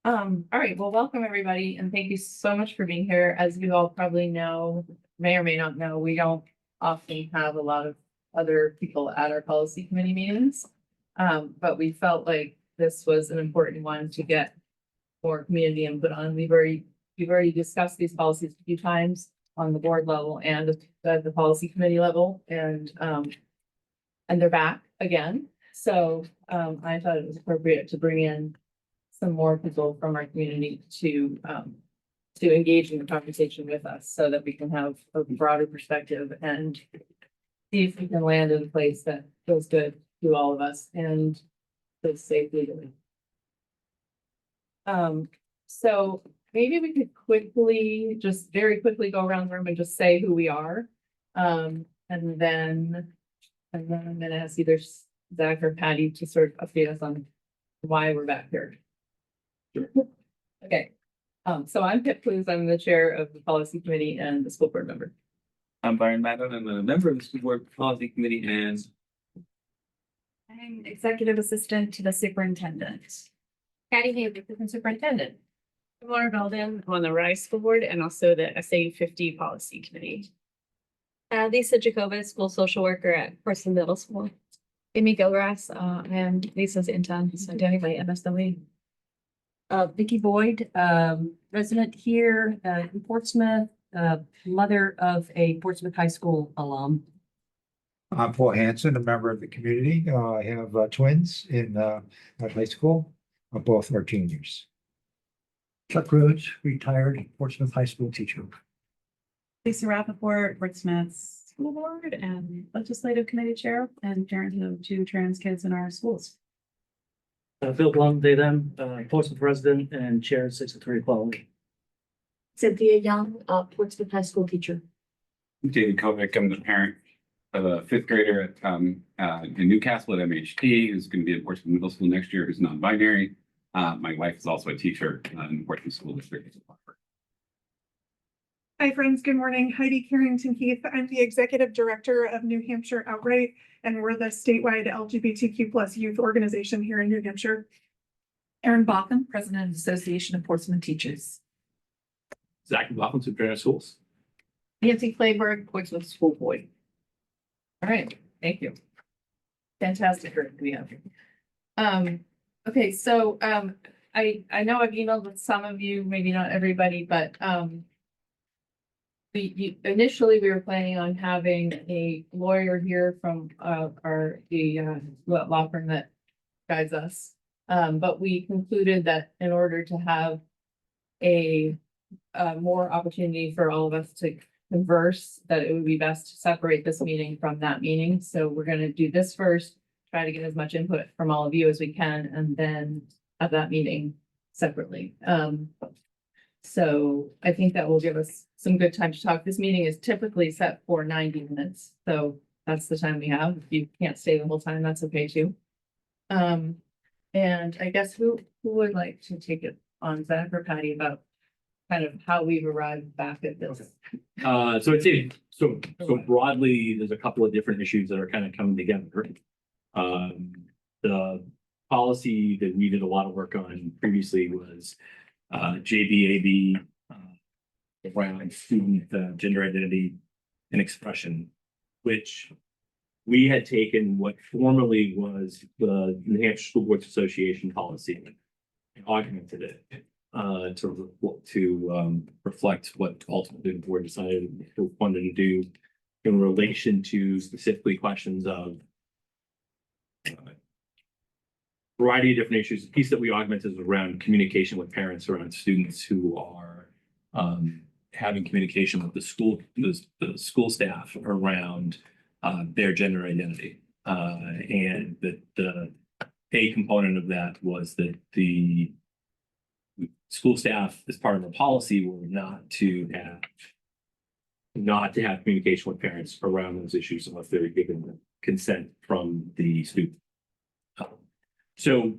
All right, well, welcome everybody, and thank you so much for being here. As you all probably know, may or may not know, we don't often have a lot of other people at our policy committee meetings. But we felt like this was an important one to get more community input on. We've already discussed these policies a few times on the board level and at the policy committee level, and they're back again. So I thought it was appropriate to bring in some more people from our community to engage in the conversation with us so that we can have a broader perspective and see if we can land in a place that feels good to all of us and feels safe legally. So maybe we could very quickly go around the room and just say who we are. And then I'm gonna ask either Zach or Patty to sort of update us on why we're back here. Okay, so I'm Pip Clues. I'm the chair of the policy committee and the school board member. I'm Byron Madden. I'm a member of the school board policy committee, and I'm executive assistant to the superintendent. Patty Hayes, assistant superintendent. Laura Belden on the Rise School Board and also the SA50 policy committee. Lisa Jacobus, school social worker at Portsmouth Middle School. Amy Gilgrass, I am Lisa's intern, so doing my MSW. Vicki Boyd, resident here in Portsmouth, mother of a Portsmouth High School alum. I'm Paul Hanson, a member of the community. I have twins at high school. Both are juniors. Chuck Rhodes, retired Portsmouth High School teacher. Lisa Rappaport, Portsmouth School Board and Legislative Committee Chair and parent of 2 trans kids in our schools. Phil Blum, they them, Portsmouth resident and chair of 603 Equality. Cynthia Young, Portsmouth High School teacher. David Kovic. I'm the parent of a 5th grader at in Newcastle at MHT, who's going to be at Portsmouth Middle School next year, who's non-binary. My wife is also a teacher in the Portsmouth School District. Hi, friends. Good morning. Heidi Carrington Heath. I'm the executive director of New Hampshire Outright, and we're the statewide LGBTQ+ youth organization here in New Hampshire. Erin Botham, president of the Association of Portsmouth Teachers. Zach McLaughlin, superintendent of schools. Nancy Clayburgh, Portsmouth School Board. All right, thank you. Fantastic group we have. Okay, so I know I've emailed with some of you, maybe not everybody, but initially we were planning on having a lawyer here from the law firm that guides us. But we concluded that in order to have a more opportunity for all of us to converse, that it would be best to separate this meeting from that meeting. So we're going to do this first, try to get as much input from all of you as we can, and then have that meeting separately. So I think that will give us some good time to talk. This meeting is typically set for 90 minutes. So that's the time we have. If you can't stay the whole time, that's okay too. And I guess who would like to take it on, Zach or Patty, about kind of how we've arrived back at this? So I'd say, so broadly, there's a couple of different issues that are kind of coming together. The policy that we did a lot of work on previously was JBAB around student gender identity and expression, which we had taken what formerly was the New Hampshire School Boards Association policy and augmented it to reflect what ultimately the board decided it wanted to do in relation to specifically questions of variety of different issues. The piece that we augmented is around communication with parents around students who are having communication with the school staff around their gender identity. And that a component of that was that the school staff, as part of our policy, were not to have communication with parents around those issues unless they're given consent from the student. So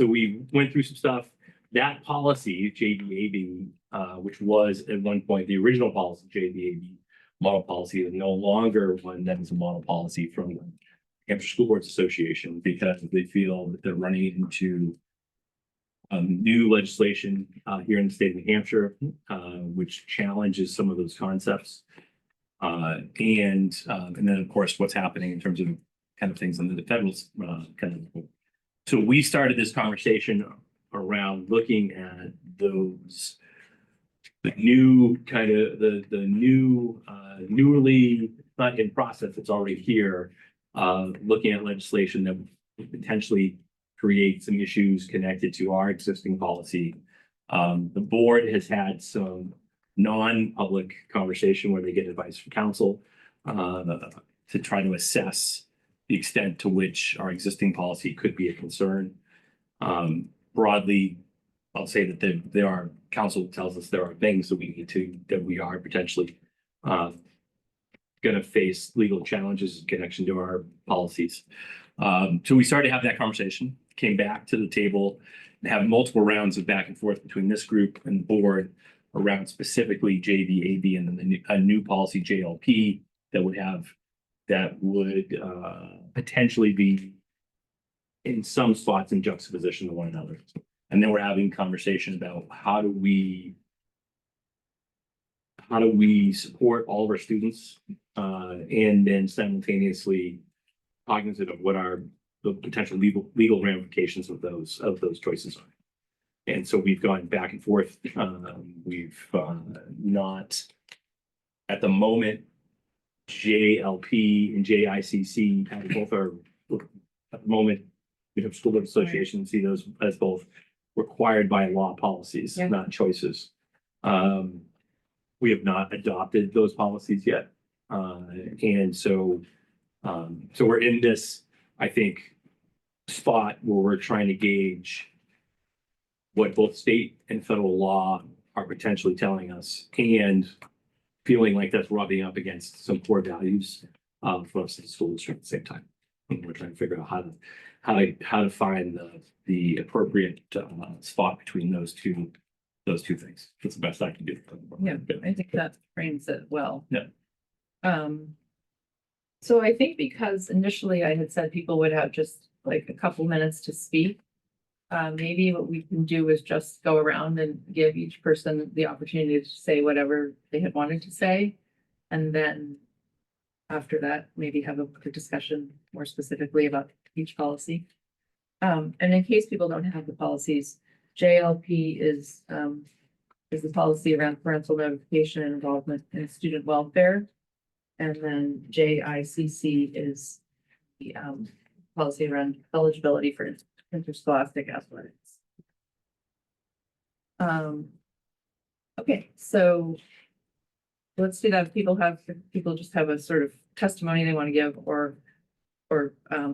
we went through some stuff. That policy, JBAB, which was at one point the original policy, JBAB model policy, is no longer one that is a model policy from the Hampshire School Boards Association, because they feel that they're running into new legislation here in the state of New Hampshire, which challenges some of those concepts. And then, of course, what's happening in terms of kind of things under the federal kind of. So we started this conversation around looking at those, the new kind of the new newly not in process, it's already here, looking at legislation that would potentially create some issues connected to our existing policy. The board has had some non-public conversation where they get advice from counsel to try to assess the extent to which our existing policy could be a concern. Broadly, I'll say that there are, counsel tells us there are things that we are potentially going to face legal challenges in connection to our policies. So we started to have that conversation, came back to the table, and have multiple rounds of back and forth between this group and the board around specifically JVAB and then a new policy JLP that would potentially be in some spots in juxtaposition to one another. And then we're having conversation about how do we support all of our students and then simultaneously cognizant of what are the potential legal ramifications of those choices are. And so we've gone back and forth. We've not at the moment, JLP and JICC both are at the moment, we have School Board Association see those as both required by law policies, Yeah. not choices. We have not adopted those policies yet. And so we're in this, I think, spot where we're trying to gauge what both state and federal law are potentially telling us and feeling like that's rubbing up against some core values for us as a school district at the same time. And we're trying to figure out how to find the appropriate spot between those two things. That's the best I can do. Yeah, I think that frames it well. Yeah. So I think because initially I had said people would have just like a couple minutes to speak. Maybe what we can do is just go around and give each person the opportunity to say whatever they had wanted to say. And then after that, maybe have a discussion more specifically about each policy. And in case people don't have the policies, JLP is the policy around parental notification and involvement in student welfare. And then JICC is the policy around eligibility for interscholastic athletics. Okay, so let's do that. If people just have a sort of testimony they want to give or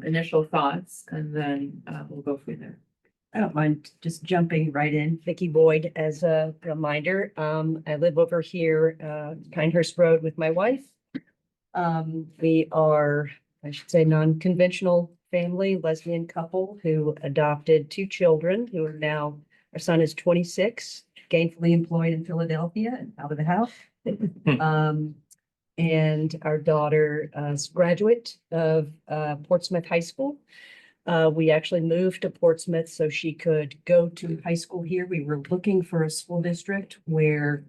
initial thoughts, and then we'll go from there. I don't mind just jumping right in. Vicky Boyd, as a reminder, I live over here, Pinehurst Road with my wife. We are, I should say, non-conventional family, lesbian couple who adopted 2 children who are now, our son is 26, gainfully employed in Philadelphia and out of the house. And our daughter is a graduate of Portsmouth High School. We actually moved to Portsmouth so she could go to high school here. We were looking for a school district where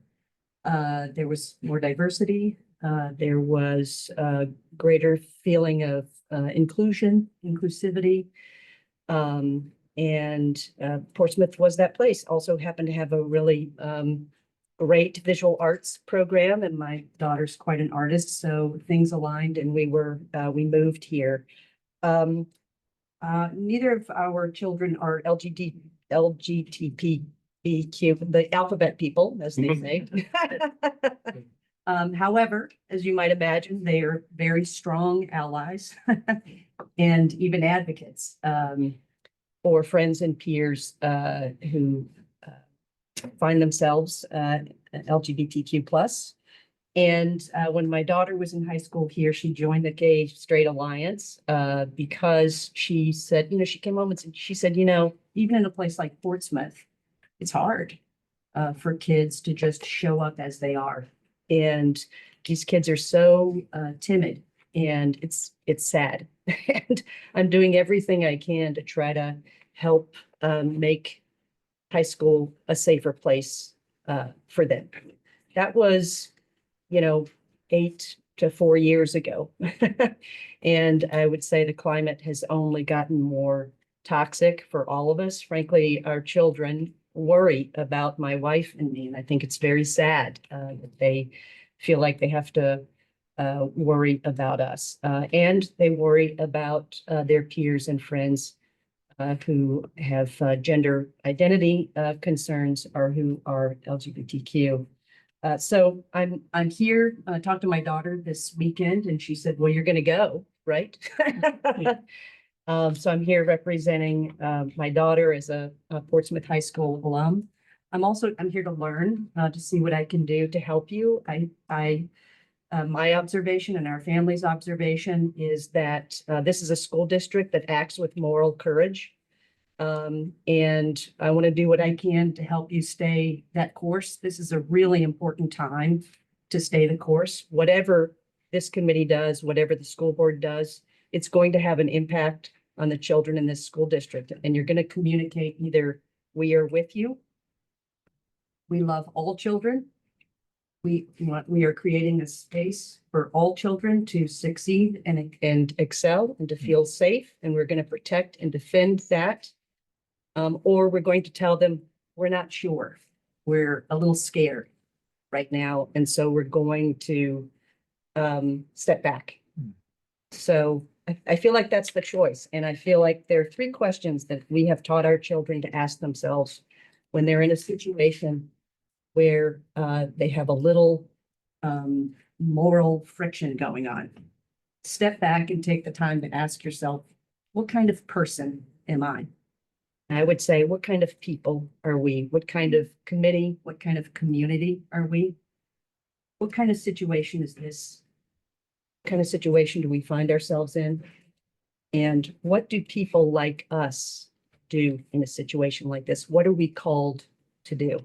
there was more diversity. There was a greater feeling of inclusivity. And Portsmouth was that place. Also happened to have a really great visual arts program, and my daughter's quite an artist, so things aligned and we moved here. Neither of our children are LGBTQ, the alphabet people, as they say. However, as you might imagine, they are very strong allies and even advocates for friends and peers who find themselves LGBTQ+. And when my daughter was in high school here, she joined the Gay Straight Alliance because she said, she came home and she said, even in a place like Portsmouth, it's hard for kids to just show up as they are. And these kids are so timid, and it's sad. And I'm doing everything I can to try to help make high school a safer place for them. That was, 8 to 4 years ago. And I would say the climate has only gotten more toxic for all of us. Frankly, our children worry about my wife and me, and I think it's very sad that they feel like they have to worry about us. And they worry about their peers and friends who have gender identity concerns or who are LGBTQ. So I'm here, talked to my daughter this weekend and she said, well, you're gonna go, right? So I'm here representing my daughter as a Portsmouth High School alum. I'm here to learn, to see what I can do to help you. My observation and our family's observation is that this is a school district that acts with moral courage. And I want to do what I can to help you stay that course. This is a really important time to stay the course. Whatever this committee does, whatever the school board does, it's going to have an impact on the children in this school district. And you're going to communicate either we are with you, we love all children, we are creating a space for all children to succeed and excel and to feel safe, and we're going to protect and defend that. Or we're going to tell them, we're not sure. We're a little scared right now. And so we're going to step back. So I feel like that's the choice. And I feel like there are 3 questions that we have taught our children to ask themselves when they're in a situation where they have a little moral friction going on. Step back and take the time to ask yourself, what kind of person am I? I would say, what kind of people are we? What kind of committee? What kind of community are we? What kind of situation is this? What kind of situation do we find ourselves in? And what do people like us do in a situation like this? What are we called to do?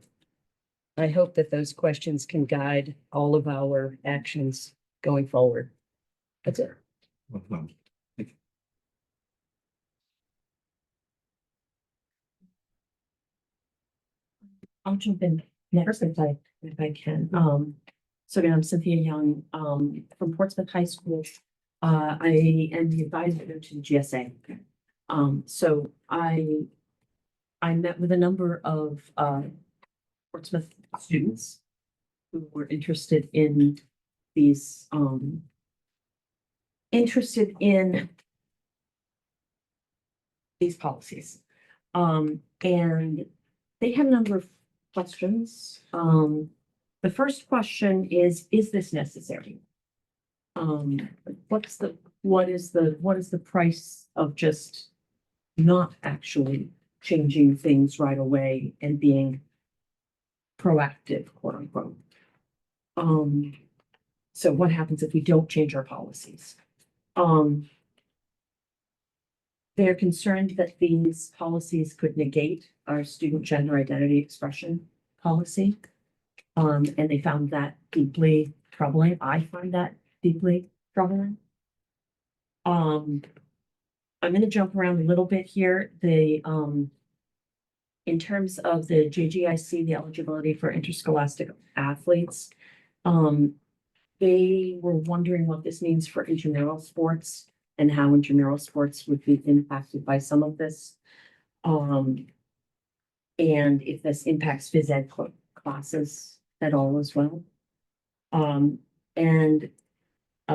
I hope that those questions can guide all of our actions going forward. That's it. Well done. I'll jump in next if I can. So again, I'm Cynthia Young, from Portsmouth High School. I am the advisor to the GSA. So I met with a number of Portsmouth students who were interested in these, policies. And they had a number of questions. The first question is this necessary? What is the price of just not actually changing things right away and being proactive, quote unquote? So what happens if we don't change our policies? They're concerned that these policies could negate our student gender identity expression policy. And they found that deeply troubling. I find that deeply troubling. I'm going to jump around a little bit here. In terms of the JGIC, the eligibility for interscholastic athletes, they were wondering what this means for intramural sports and how intramural sports would be impacted by some of this. And if this impacts phys ed classes at all as well. And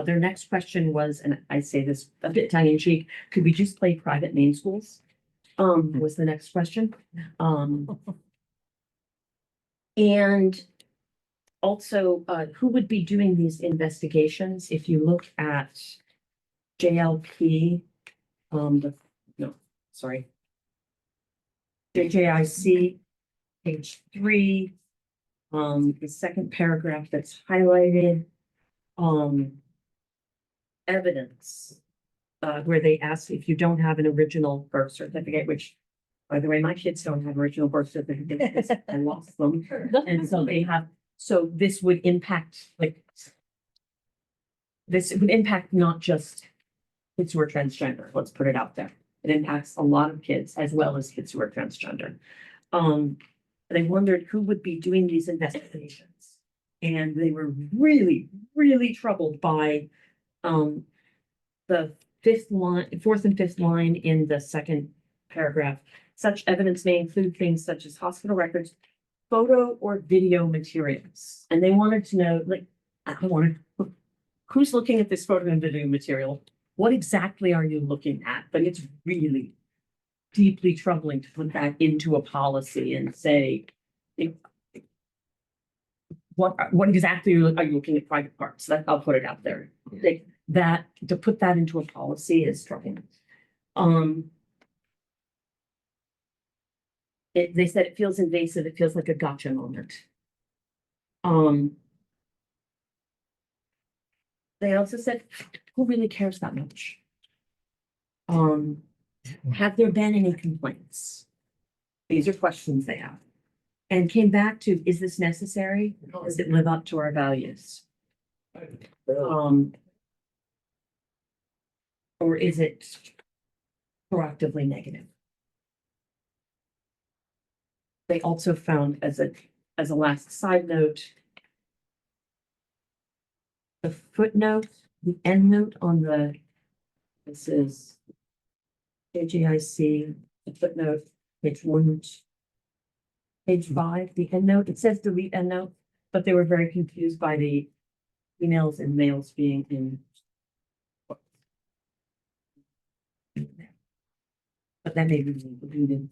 their next question was, and I say this a bit tongue in cheek, could we just play private main schools? Was the next question. And also, who would be doing these investigations? If you look at JLP, JJIC, page 3, the second paragraph that's highlighted, evidence, where they ask if you don't have an original birth certificate, which, by the way, my kids don't have original birth certificates. I lost them. And so so this would impact, not just kids who are transgender. Let's put it out there. It impacts a lot of kids as well as kids who are transgender. They wondered who would be doing these investigations. And they were really, really troubled by, the fourth and fifth line in the second paragraph. Such evidence may include things such as hospital records, photo or video materials. And they wanted to know, like, who's looking at this photo and video material? What exactly are you looking at? But it's really deeply troubling to put that into a policy and say, what exactly are you looking at private parts? That I'll put it out there. That to put that into a policy is troubling. They said it feels invasive. It feels like a gotcha moment. They also said, who really cares that much? Have there been any complaints? These are questions they have. And came back to, is this necessary? Does it live up to our values? Or is it proactively negative? They also found as a last side note, the footnote, the end note on this is KGIC, the footnote, page 1, page 5, the end note, it says delete end note, but they were very confused by the emails and mails being in. But that may be deleted.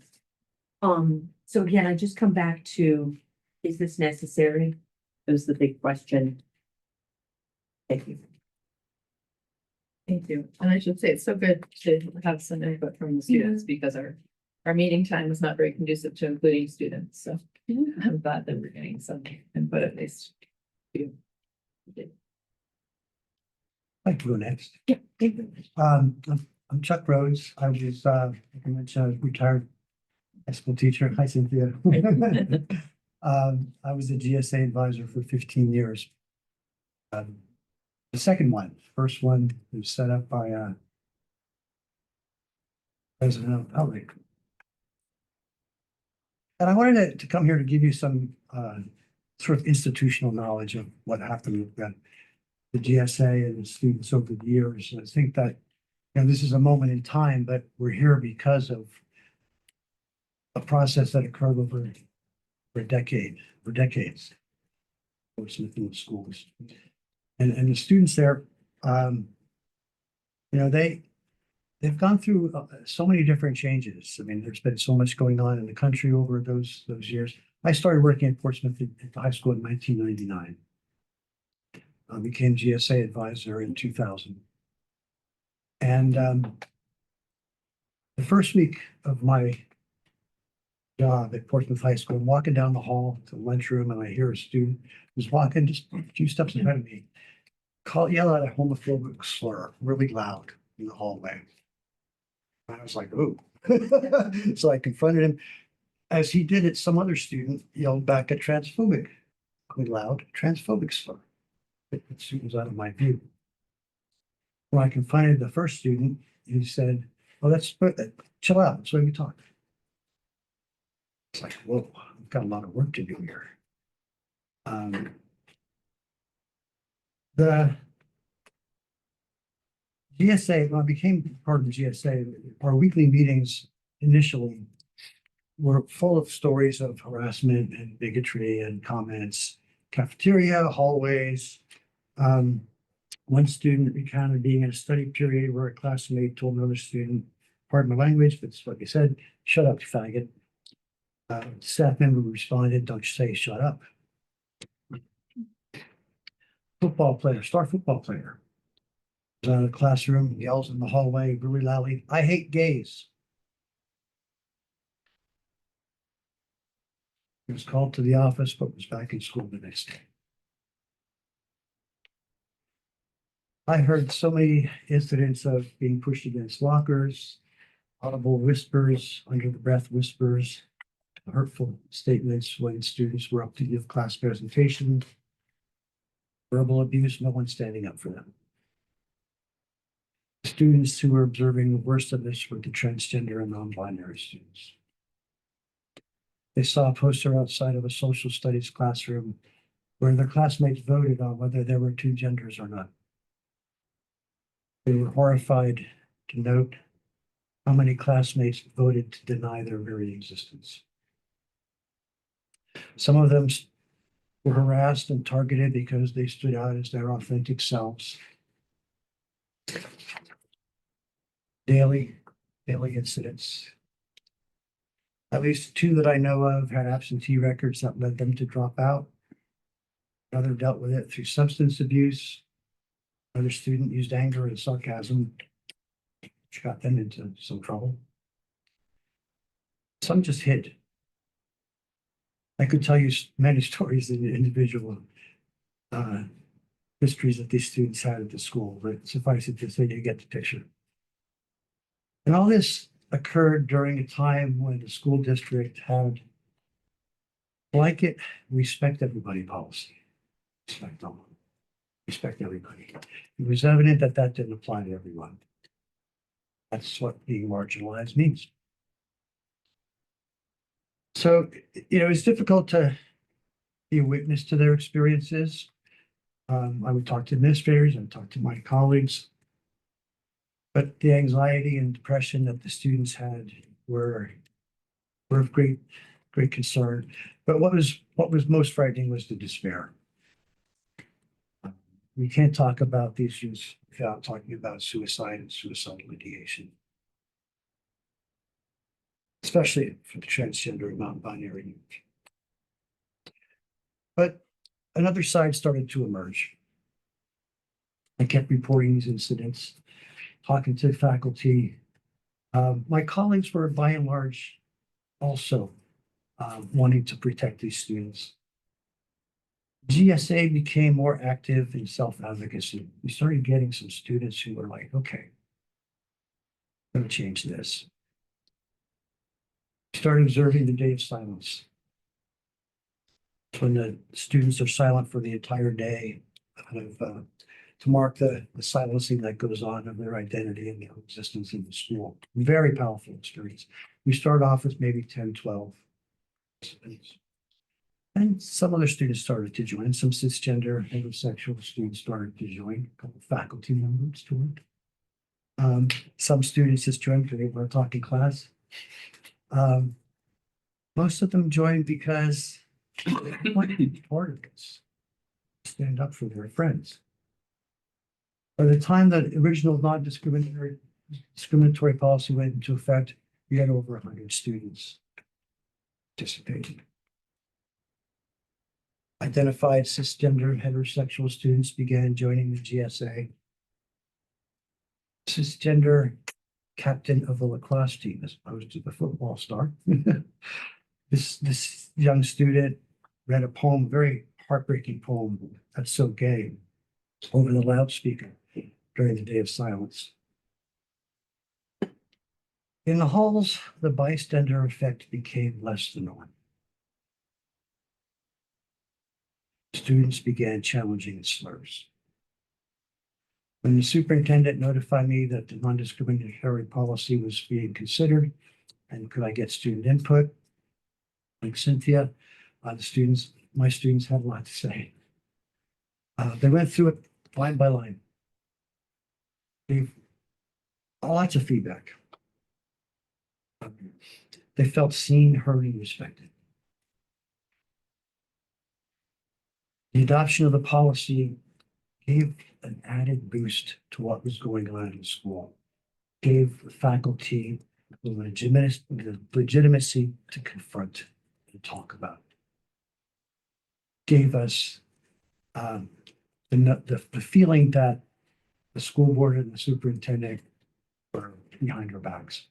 So again, I just come back to, is this necessary? That was the big question. Thank you. Thank you. And I should say, it's so good to have some input from the students because our meeting time is not very conducive to including students. So I'm glad that we're getting some input at least. I'd go next. Yeah. I'm Chuck Rhodes. I was, like I mentioned, I was retired high school teacher. Hi, Cynthia. I was a GSA advisor for 15 years. The second one, first one was set up by President of the Republic. And I wanted to come here to give you some sort of institutional knowledge of what happened with the GSA and the students over the years. And I think that, this is a moment in time, but we're here because of a process that occurred over a decade, for decades. Within the schools. And the students there, they've gone through so many different changes. I mean, there's been so much going on in the country over those years. I started working at Portsmouth at the high school in 1999. I became GSA advisor in 2000. And the first week of my job at Portsmouth High School, I'm walking down the hall to the lunchroom and I hear a student who's walking just a few steps ahead of me, yell out a homophobic slur really loud in the hallway. And I was like, oh. So I confronted him. As he did it, some other student yelled back a transphobic, really loud transphobic slur. The student was out of my view. When I confronted the first student, he said, "Oh, chill out. That's the way we talk." It's like, whoa, I've got a lot of work to do here. The GSA, when I became part of the GSA, our weekly meetings initially were full of stories of harassment and bigotry and comments, cafeteria, hallways. One student recounted being in a study period where a classmate told another student, pardon my language, but it's what he said, "Shut up, you faggot." Staff member responded, "Don't you say shut up." Football player, star football player, was out of the classroom, yells in the hallway really loudly, "I hate gays." He was called to the office, but was back in school the next day. I heard so many incidents of being pushed against lockers, audible whispers, under the breath whispers, hurtful statements when students were up to give class presentations, verbal abuse, no one standing up for them. The students who were observing the worst of this were the transgender and non-binary students. They saw a poster outside of a social studies classroom where their classmates voted on whether there were two genders or not. They were horrified to note how many classmates voted to deny their very existence. Some of them were harassed and targeted because they stood out as their authentic selves. Daily incidents. At least two that I know of had absentee records that led them to drop out. Another dealt with it through substance abuse. Another student used anger and sarcasm, which got them into some trouble. Some just hid. I could tell you many stories in the individual histories that these students had at the school, but suffice it to say you get the picture. And all this occurred during a time when the school district had blanket respect everybody policy. Respect all. Respect everybody. It was evident that that didn't apply to everyone. That's what being marginalized means. So, it's difficult to be a witness to their experiences. I would talk to administrators, I would talk to my colleagues. But the anxiety and depression that the students had were of great concern. But what was most frightening was the despair. We can't talk about these issues without talking about suicide and suicidal ideation. Especially for the transgender and non-binary youth. But another side started to emerge. I kept reporting these incidents, talking to faculty. My colleagues were by and large also wanting to protect these students. GSA became more active in self-advocacy. We started getting some students who were like, okay, I'm going to change this. Started observing the day of silence. When the students are silent for the entire day, kind of to mark the silencing that goes on of their identity and their existence in the school. Very powerful experience. We start off with maybe 10, 12 students. And some other students started to join. Some cisgender, heterosexual students started to join. A couple of faculty members joined. Some students just joined because they weren't talking class. Most of them joined because they wanted to be part of this, stand up for their friends. By the time the original discriminatory policy went into effect, we had over 100 students participating. Identified cisgender heterosexual students began joining the GSA. Cisgender captain of the lacrosse team as opposed to the football star. This young student read a poem, very heartbreaking poem, That's So Gay, over the loudspeaker during the day of silence. In the halls, the bystander effect became less the norm. Students began challenging the slurs. When the superintendent notified me that the non-discriminatory policy was being considered, and could I get student input, like Cynthia, my students had a lot to say. They went through it line by line. Gave lots of feedback. They felt seen, heard, and respected. The adoption of the policy gave an added boost to what was going on in the school, gave the faculty the legitimacy to confront and talk about it. Gave us the feeling that the school board and the superintendent were behind our backs.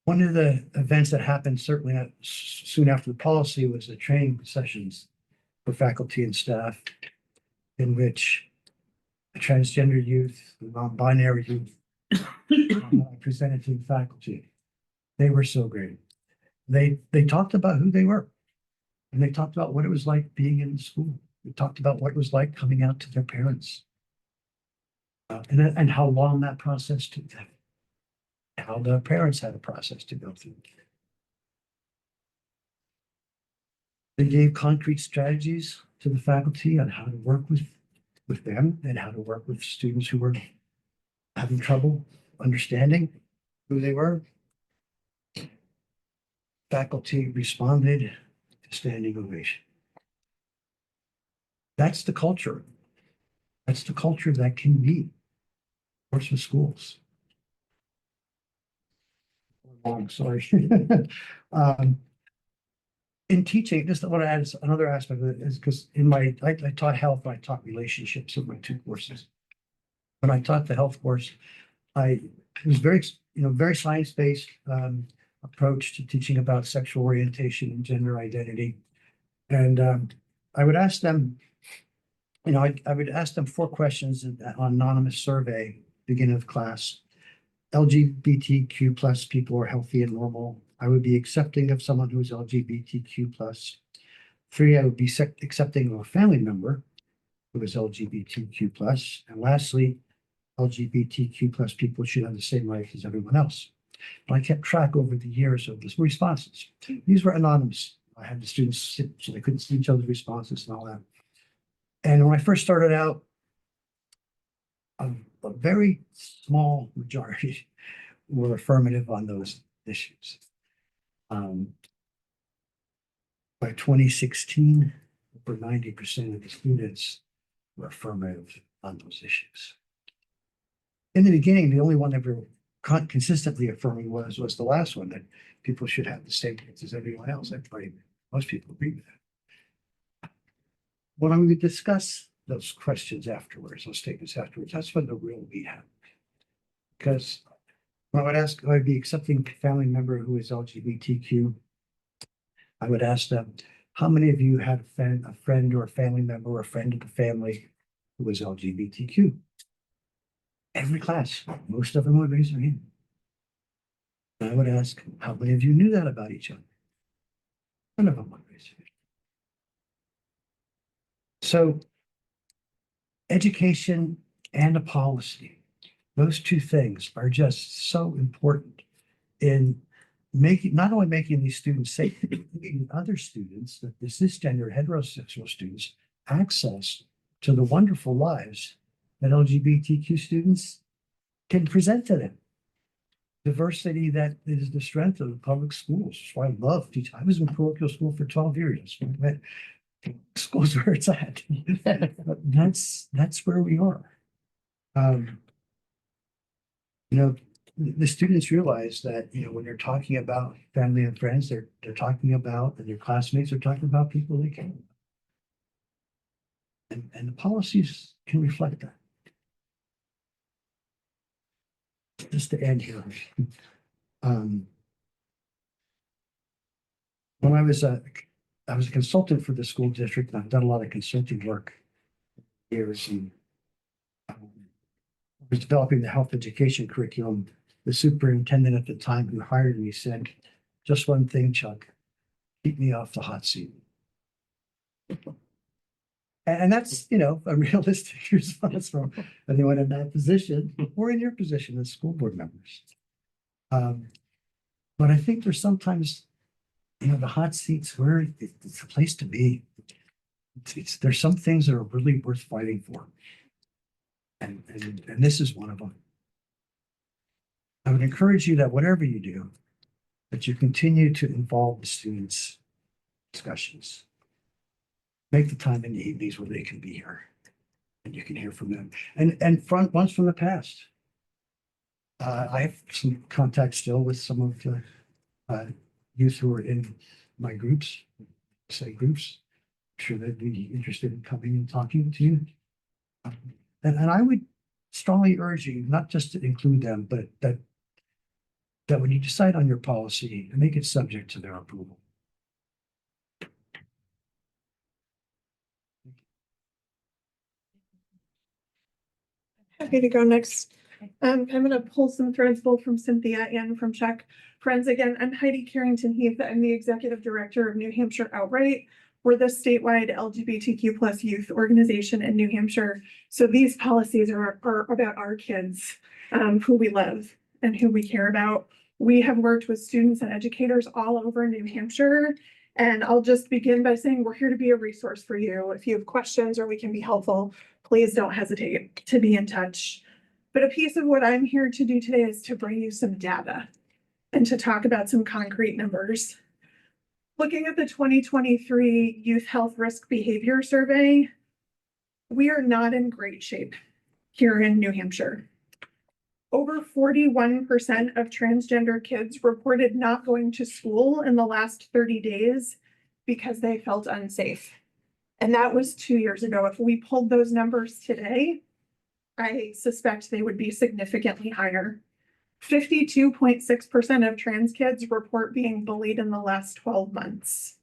One of the events that happened certainly soon after the policy was the training sessions for faculty and staff in which the transgender youth, the non-binary youth presented to the faculty. They were so great. They talked about who they were, and they talked about what it was like being in the school. They talked about what it was like coming out to their parents, and how long that process took them. how the parents had a process to go through. They gave concrete strategies to the faculty on how to work with them and how to work with students who were having trouble understanding who they were. Faculty responded to standing ovation. That's the culture. That's the culture that can be Portsmouth schools. I'm sorry. In teaching, just what I add is another aspect of it is because I taught health, I taught relationships in my two courses. When I taught the health course, it was very science-based approach to teaching about sexual orientation and gender identity. And I would ask them, I would ask them 4 questions on anonymous survey, beginning of class. LGBTQ plus people are healthy and normal. I would be accepting of someone who is LGBTQ plus. 3, I would be accepting of a family member who is LGBTQ plus. And lastly, LGBTQ plus people should have the same rights as everyone else. But I kept track over the years of the responses. These were anonymous. I had the students sit so they couldn't see each other's responses and all that. And when I first started out, a very small majority were affirmative on those issues. By 2016, over 90% of the students were affirmative on those issues. In the beginning, the only one that were consistently affirming was the last one, that people should have the same rights as everyone else. Most people agree with that. When I would discuss those questions afterwards, those statements afterwards, that's when the real meat happened. Because when I would ask, I'd be accepting a family member who is LGBTQ. I would ask them, how many of you had a friend or a family member or a friend of the family who was LGBTQ? Every class, most of them would raise their hand. And I would ask, how many of you knew that about each other? None of them would raise their hand. So education and a policy, those two things are just so important in not only making these students safe, but giving other students, the cisgender heterosexual students, access to the wonderful lives that LGBTQ students can present to them. Diversity that is the strength of the public schools. That's why I love teaching. I was in parochial school for 12 years. Schools where it's at. That's where we are. The students realize that, when they're talking about family and friends, they're talking about, and their classmates are talking about people they care about. And the policies can reflect that. Just to end here. When I was a consultant for the school district, and I've done a lot of consulting work years, and I was developing the health education curriculum. The superintendent at the time who hired me said, just one thing, Chuck, keep me off the hot seat. And that's, a realistic response from anyone in that position or in your position as school board members. But I think there's sometimes, the hot seats where it's a place to be. There's some things that are really worth fighting for. And this is one of them. I would encourage you that whatever you do, that you continue to involve the students' discussions. Make the time in the evenings where they can be here and you can hear from them. And ones from the past. I have some contact still with some of the youth who are in my groups. I'm sure they'd be interested in coming and talking to you. And I would strongly urge you not just to include them, but that when you decide on your policy, make it subject to their approval. Happy to go next. I'm gonna pull some threads both from Cynthia and from Chuck. Friends, again, I'm Heidi Carrington Heath. I'm the executive director of New Hampshire Outright. We're the statewide LGBTQ plus youth organization in New Hampshire. So these policies are about our kids, who we love. and who we care about. We have worked with students and educators all over New Hampshire. And I'll just begin by saying we're here to be a resource for you. If you have questions or we can be helpful, please don't hesitate to be in touch. But a piece of what I'm here to do today is to bring you some data and to talk about some concrete numbers. Looking at the 2023 Youth Health Risk Behavior Survey, we are not in great shape here in New Hampshire. Over 41% of transgender kids reported not going to school in the last 30 days because they felt unsafe. And that was 2 years ago. If we pulled those numbers today, I suspect they would be significantly higher. 52.6% of trans kids report being bullied in the last 12 months.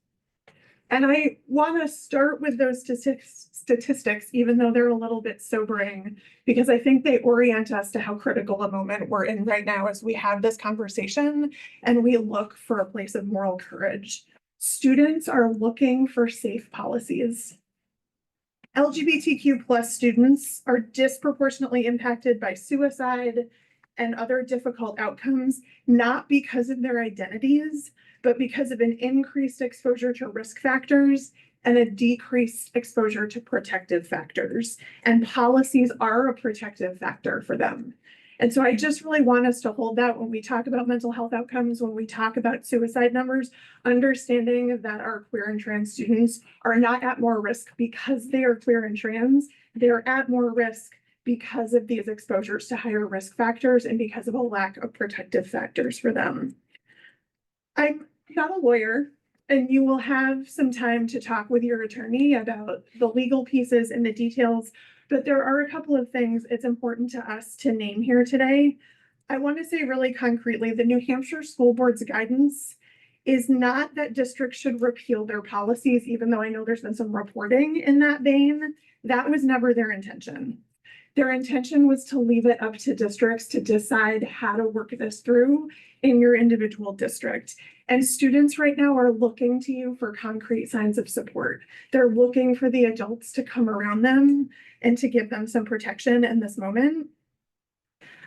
And I want to start with those statistics, even though they're a little bit sobering, because I think they orient us to how critical a moment we're in right now as we have this conversation and we look for a place of moral courage. Students are looking for safe policies. LGBTQ plus students are disproportionately impacted by suicide and other difficult outcomes, not because of their identities, but because of an increased exposure to risk factors and a decreased exposure to protective factors. And policies are a protective factor for them. And so I just really want us to hold that when we talk about mental health outcomes, when we talk about suicide numbers, understanding that our queer and trans students are not at more risk because they are queer and trans, they're at more risk because of these exposures to higher risk factors and because of a lack of protective factors for them. I'm not a lawyer, and you will have some time to talk with your attorney about the legal pieces and the details, but there are a couple of things it's important to us to name here today. I want to say really concretely, the New Hampshire School Board's guidance is not that districts should repeal their policies, even though I know there's been some reporting in that vein. That was never their intention. Their intention was to leave it up to districts to decide how to work this through in your individual district. And students right now are looking to you for concrete signs of support. They're looking for the adults to come around them and to give them some protection in this moment.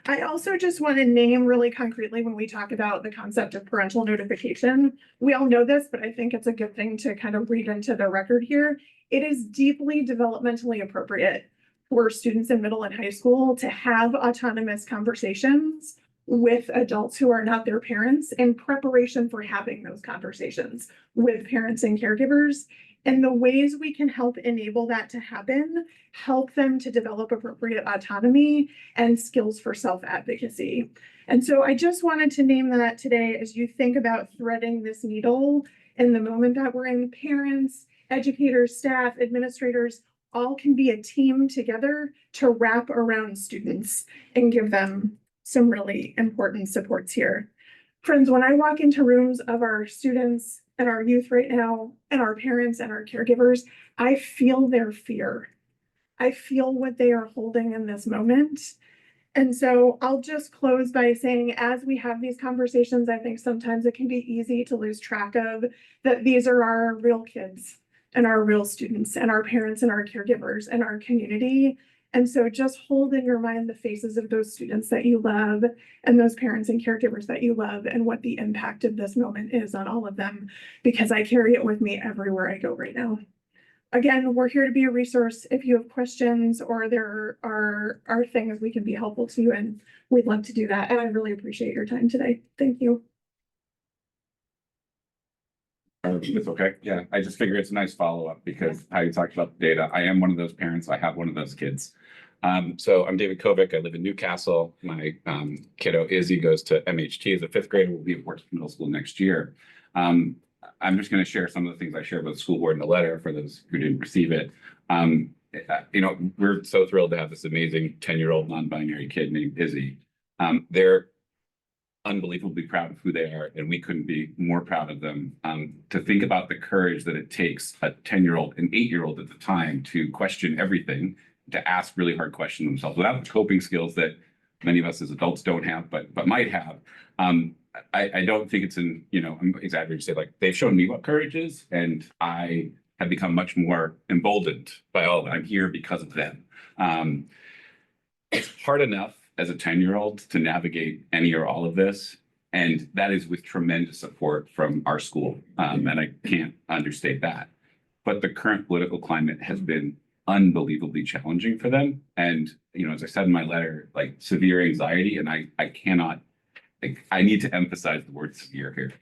I also just want to name really concretely when we talk about the concept of parental notification. We all know this, but I think it's a good thing to kind of read into the record here. It is deeply developmentally appropriate for students in middle and high school to have autonomous conversations with adults who are not their parents in preparation for having those conversations with parents and caregivers. And the ways we can help enable that to happen, help them to develop appropriate autonomy and skills for self-advocacy. And so I just wanted to name that today as you think about threading this needle in the moment that we're in. Parents, educators, staff, administrators, all can be a team together to wrap around students and give them some really important supports here. Friends, when I walk into rooms of our students and our youth right now, and our parents and our caregivers, I feel their fear. I feel what they are holding in this moment. And so I'll just close by saying, as we have these conversations, I think sometimes it can be easy to lose track of that these are our real kids and our real students and our parents and our caregivers and our community. And so just hold in your mind the faces of those students that you love and those parents and caregivers that you love and what the impact of this moment is on all of them, because I carry it with me everywhere I go right now. Again, we're here to be a resource if you have questions or there are things we can be helpful to, and we'd love to do that. And I really appreciate your time today. Thank you. It's okay. Yeah, I just figure it's a nice follow-up because how you talked about the data. I am one of those parents. I have one of those kids. So I'm David Kovic. I live in Newcastle. My kiddo Izzy goes to MHT as a fifth grader. Will be at Portsmouth Middle School next year. I'm just going to share some of the things I shared with the school board in the letter for those who didn't receive it. You know, we're so thrilled to have this amazing 10-year-old non-binary kid named Izzy. They're unbelievably proud of who they are, and we couldn't be more proud of them. To think about the courage that it takes a 10-year-old, an 8-year-old at the time, to question everything, to ask really hard questions themselves without the coping skills that many of us as adults don't have, but might have. I don't think it's you know, I'm exaggerating to say, like, they've shown me what courage is, and I have become much more emboldened by all of it. I'm here because of them. It's hard enough as a 10-year-old to navigate any or all of this. And that is with tremendous support from our school. And I can't understate that. But the current political climate has been unbelievably challenging for them. And, you know, as I said in my letter, like severe anxiety, and I cannot, like, I need to emphasize the word severe here.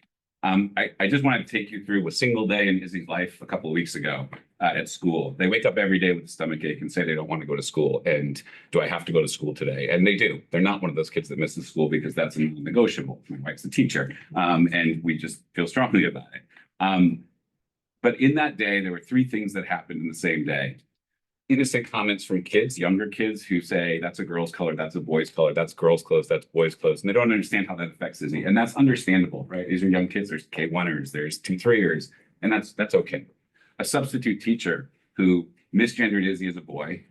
I just wanted to take you through a single day in Izzy's life a couple of weeks ago at school. They wake up every day with a stomach ache and say they don't want to go to school. And do I have to go to school today? And they do. They're not one of those kids that misses school because that's non-negotiable. My wife's a teacher, and we just feel strongly about it. But in that day, there were three things that happened in the same day. Innocent comments from kids, younger kids who say, that's a girl's color, that's a boy's color, that's girls' clothes, that's boys' clothes. And they don't understand how that affects Izzy. And that's understandable, right? These are young kids. There's K1ers, there's 2-3ers, and that's okay. A substitute teacher who misgendered Izzy as a boy.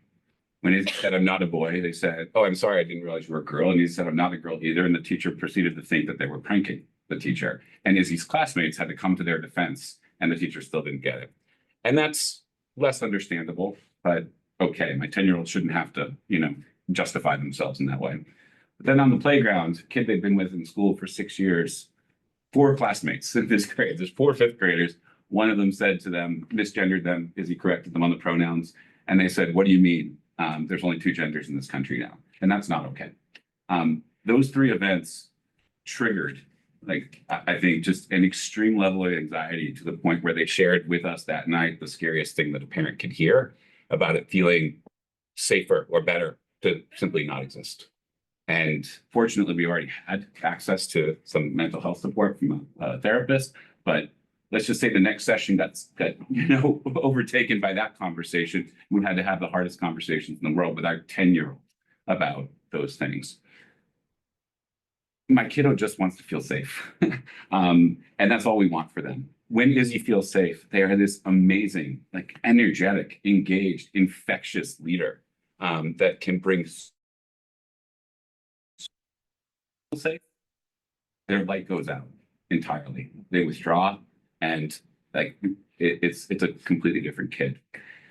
When Izzy said, I'm not a boy, they said, oh, I'm sorry, I didn't realize you were a girl. And he said, I'm not a girl either. And the teacher proceeded to think that they were pranking the teacher. And Izzy's classmates had to come to their defense, and the teacher still didn't get it. And that's less understandable, but okay, my 10-year-old shouldn't have to, you know, justify themselves in that way. But then on the playground, a kid they've been with in school for 6 years, 4 classmates in this grade, there's 4 fifth graders. One of them said to them, misgendered them, Izzy corrected them on the pronouns. And they said, what do you mean? There's only 2 genders in this country now. And that's not okay. Those 3 events triggered, like, I think just an extreme level of anxiety to the point where they shared with us that night the scariest thing that a parent could hear about it feeling safer or better to simply not exist. And fortunately, we already had access to some mental health support from a therapist, but let's just say the next session got you know, overtaken by that conversation. We had to have the hardest conversations in the world with our 10-year-old about those things. My kiddo just wants to feel safe. And that's all we want for them. When Izzy feels safe, they are this amazing, like energetic, engaged, infectious leader that can bring safe. Their light goes out entirely. They withdraw, and like it's a completely different kid.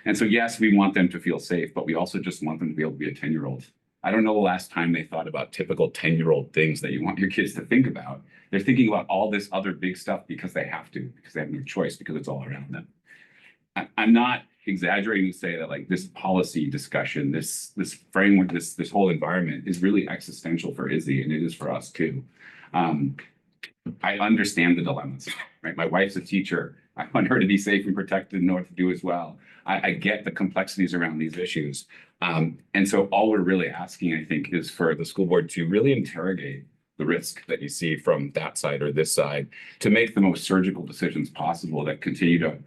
And so yes, we want them to feel safe, but we also just want them to be able to be a 10-year-old. I don't know the last time they thought about typical 10-year-old things that you want your kids to think about. They're thinking about all this other big stuff because they have to, because they have no choice, because it's all around them. I'm not exaggerating to say that like this policy discussion, this framework, this whole environment is really existential for Izzy, and it is for us too. I understand the dilemmas, right? My wife's a teacher. I want her to be safe and protected and know what to do as well. I get the complexities around these issues. And so all we're really asking, I think, is for the school board to really interrogate the risk that you see from that side or this side to make the most surgical decisions possible that continue to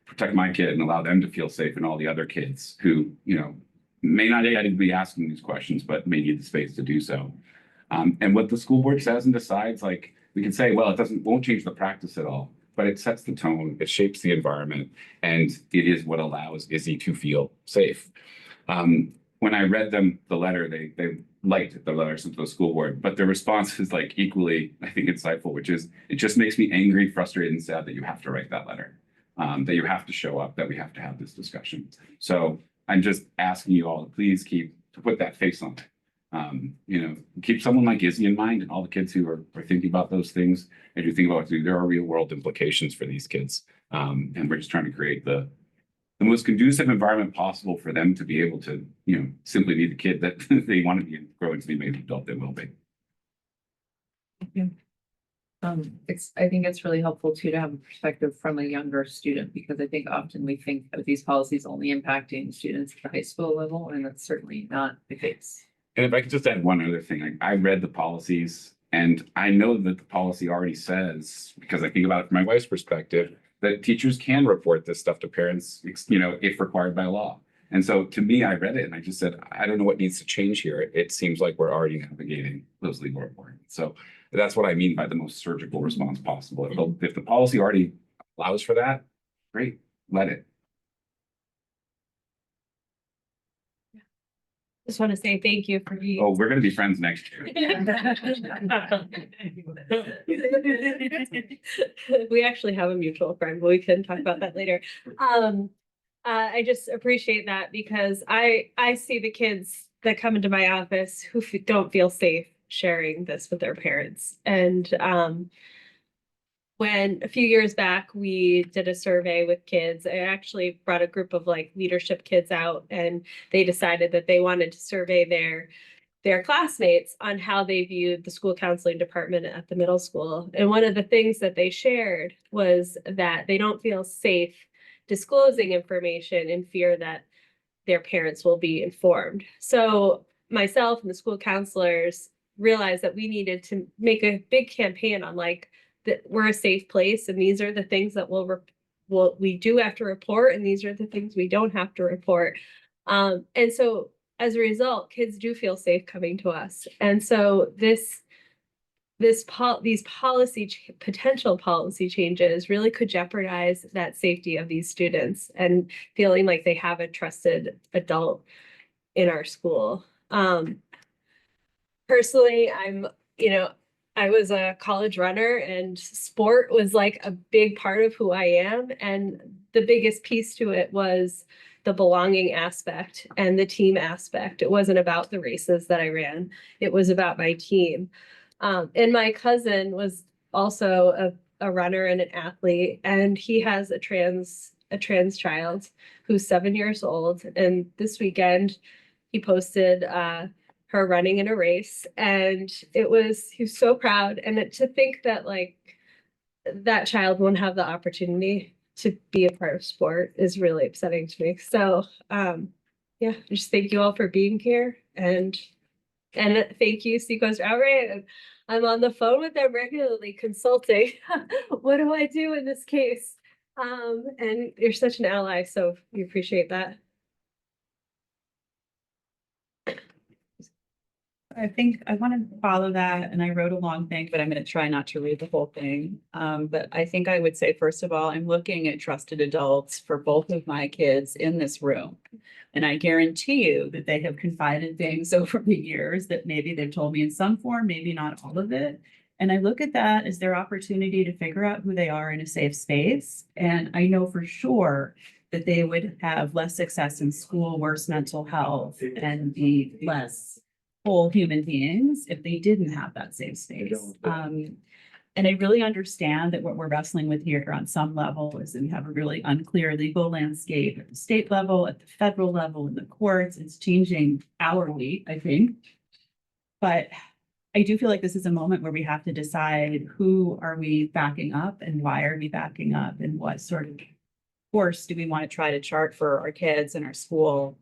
protect my kid and allow them to feel safe and all the other kids who, you know, may not be asking these questions, but may need the space to do so. And what the school board says and decides, like, we can say, well, won't change the practice at all, but it sets the tone, it shapes the environment, and it is what allows Izzy to feel safe. When I read them the letter, they liked the letter sent to the school board, but their response is like equally, I think, insightful, which is, it just makes me angry, frustrated, and sad that you have to write that letter, that you have to show up, that we have to have this discussion. So I'm just asking you all to please put that face on it. You know, keep someone like Izzy in mind and all the kids who are thinking about those things. As you think about it, there are real world implications for these kids. And we're just trying to create the most conducive environment possible for them to be able to, you know, simply be the kid that they want to be and grow into the amazing adult they will be. Thank you. I think it's really helpful too to have a perspective from a younger student, because I think often we think of these policies only impacting students at the high school level, and that's certainly not the case. And if I could just add one other thing, I read the policies, and I know that the policy already says, because I think about it from my wife's perspective, that teachers can report this stuff to parents, you know, if required by law. And so to me, I read it and I just said, I don't know what needs to change here. It seems like we're already navigating those legal requirements. So that's what I mean by the most surgical response possible. If the policy already allows for that, great, let it. Just want to say thank you for being. Oh, we're going to be friends next year. We actually have a mutual friend, but we can talk about that later. I just appreciate that because I see the kids that come into my office who don't feel safe sharing this with their parents. And when a few years back, we did a survey with kids, I actually brought a group of like leadership kids out, and they decided that they wanted to survey their classmates on how they viewed the school counseling department at the middle school. And one of the things that they shared was that they don't feel safe disclosing information in fear that their parents will be informed. So myself and the school counselors realized that we needed to make a big campaign on like that we're a safe place, and these are the things that we do have to report, and these are the things we don't have to report. And so as a result, kids do feel safe coming to us. And so these potential policy changes really could jeopardize that safety of these students and feeling like they have a trusted adult in our school. Personally, I was a college runner, and sport was like a big part of who I am. And the biggest piece to it was the belonging aspect and the team aspect. It wasn't about the races that I ran. It was about my team. And my cousin was also a runner and an athlete, and he has a trans child who's 7 years old. And this weekend he posted her running in a race, and he was so proud. And to think that like that child won't have the opportunity to be a part of sport is really upsetting to me. So yeah, just thank you all for being here, and thank you, Seacoast Outright. And I'm on the phone with them regularly consulting. What do I do in this case? And you're such an ally, so we appreciate that. I think I want to follow that, and I wrote a long thing, but I'm going to try not to read the whole thing. But I think I would say, first of all, I'm looking at trusted adults for both of my kids in this room. And I guarantee you that they have confided things over the years that maybe they've told me in some form, maybe not all of it. And I look at that as their opportunity to figure out who they are in a safe space. And I know for sure that they would have less success in school, worse mental health, and be less whole human beings if they didn't have that safe space. And I really understand that what we're wrestling with here on some level is that we have a really unclear legal landscape at the state level, at the federal level, in the courts. It's changing hourly, I think. But I do feel like this is a moment where we have to decide who are we backing up and why are we backing up, and what sort of course do we want to try to chart for our kids and our school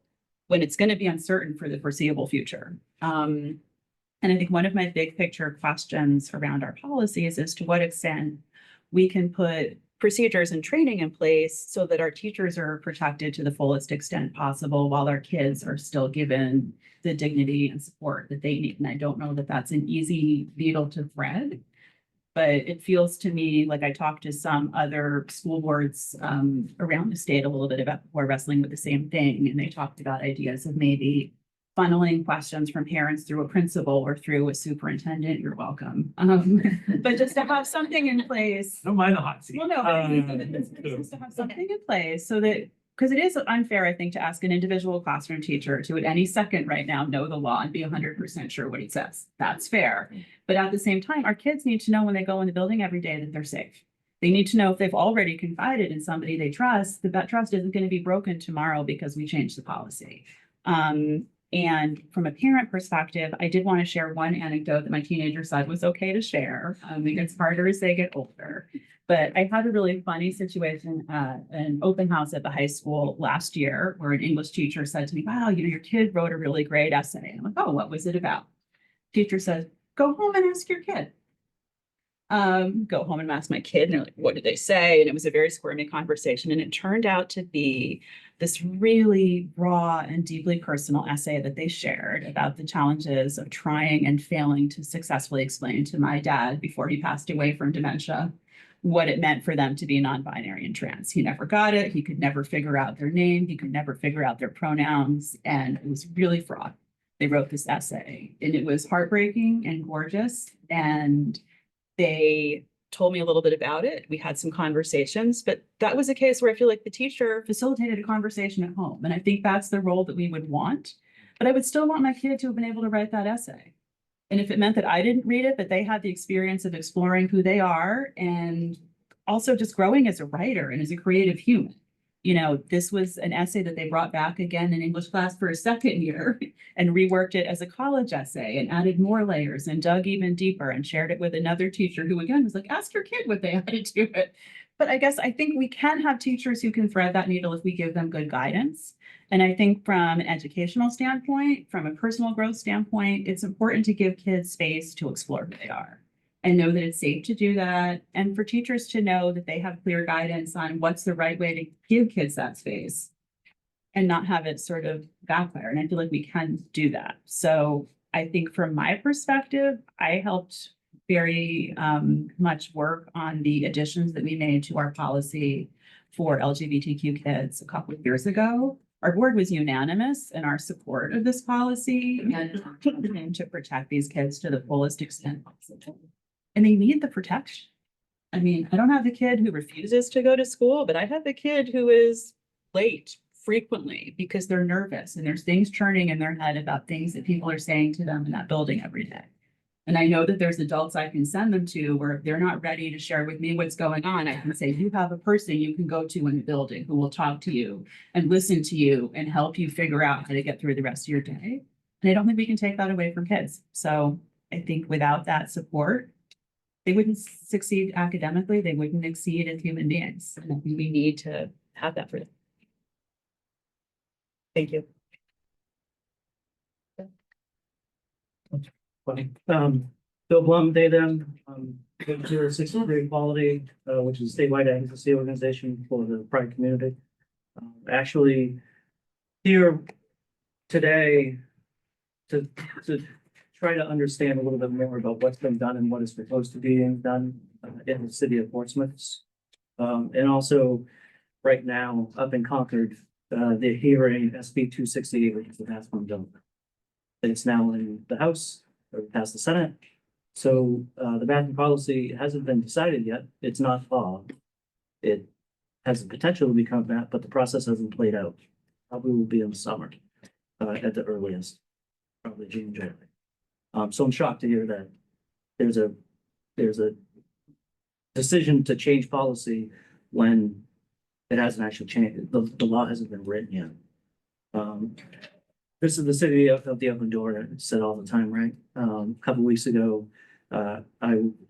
when it's going to be uncertain for the foreseeable future. And I think one of my big picture questions around our policies is to what extent we can put procedures and training in place so that our teachers are protected to the fullest extent possible while our kids are still given the dignity and support that they need. And I don't know that that's an easy needle to thread, but it feels to me like I talked to some other school boards around the state a little bit about who are wrestling with the same thing. And they talked about ideas of maybe funneling questions from parents through a principal or through a superintendent. You're welcome. But just to have something in place. Don't mind the hot seat. Well, no, but just to have something in place so that, because it is unfair, I think, to ask an individual classroom teacher to at any second right now know the law and be 100% sure what it says. That's fair. But at the same time, our kids need to know when they go in the building every day that they're safe. They need to know if they've already confided in somebody they trust, that trust isn't going to be broken tomorrow because we changed the policy. And from a parent perspective, I did want to share one anecdote that my teenager said was okay to share. It gets harder as they get older. But I had a really funny situation at an open house at the high school last year where an English teacher said to me, wow, your kid wrote a really great essay. And I'm like, oh, what was it about? Teacher says, go home and ask your kid. Go home and ask my kid, and they're like, what did they say? And it was a very squirmy conversation. And it turned out to be this really raw and deeply personal essay that they shared about the challenges of trying and failing to successfully explain to my dad before he passed away from dementia what it meant for them to be non-binary and trans. He never got it. He could never figure out their name. He could never figure out their pronouns. And it was really fraught. They wrote this essay, and it was heartbreaking and gorgeous. And they told me a little bit about it. We had some conversations, but that was a case where I feel like the teacher facilitated a conversation at home. And I think that's the role that we would want. But I would still want my kid to have been able to write that essay. And if it meant that I didn't read it, but they had the experience of exploring who they are and also just growing as a writer and as a creative human. You know, this was an essay that they brought back again in English class for a second year and reworked it as a college essay and added more layers and dug even deeper and shared it with another teacher who again was like, ask your kid what they added to it. But I guess I think we can have teachers who can thread that needle if we give them good guidance. And I think from an educational standpoint, from a personal growth standpoint, it's important to give kids space to explore who they are and know that it's safe to do that. And for teachers to know that they have clear guidance on what's the right way to give kids that space and not have it sort of backfire. And I feel like we can do that. So I think from my perspective, I helped very much work on the additions that we made to our policy for LGBTQ kids a couple of years ago. Our board was unanimous in our support of this policy and to protect these kids to the fullest extent possible. And they need the protection. I mean, I don't have the kid who refuses to go to school, but I have the kid who is late frequently because they're nervous and there's things churning in their head about things that people are saying to them in that building every day. And I know that there's adults I can send them to where if they're not ready to share with me what's going on, I can say, you have a person you can go to in the building who will talk to you and listen to you and help you figure out how to get through the rest of your day. And I don't think we can take that away from kids. So I think without that support, they wouldn't succeed academically. They wouldn't exceed as human beings. And I think we need to have that for them. Thank you. Funny. Bill Blum, they, them, 063 Equality, which is a statewide advocacy organization for the pride community. Actually, here today to try to understand a little bit more about what's been done and what is proposed to be done in the city of Portsmouth. And also right now up in Concord, they're hearing SB 268, which is the Task Force bill. It's now in the House or past the Senate. So the bathroom policy hasn't been decided yet. It's not law. It has the potential to become that, but the process hasn't played out. Probably will be in the summer at the earliest, probably June, July. So I'm shocked to hear that there's a decision to change policy when it hasn't actually changed. The law hasn't been written yet. This is the city of the open door. I said all the time, right? A couple weeks ago, I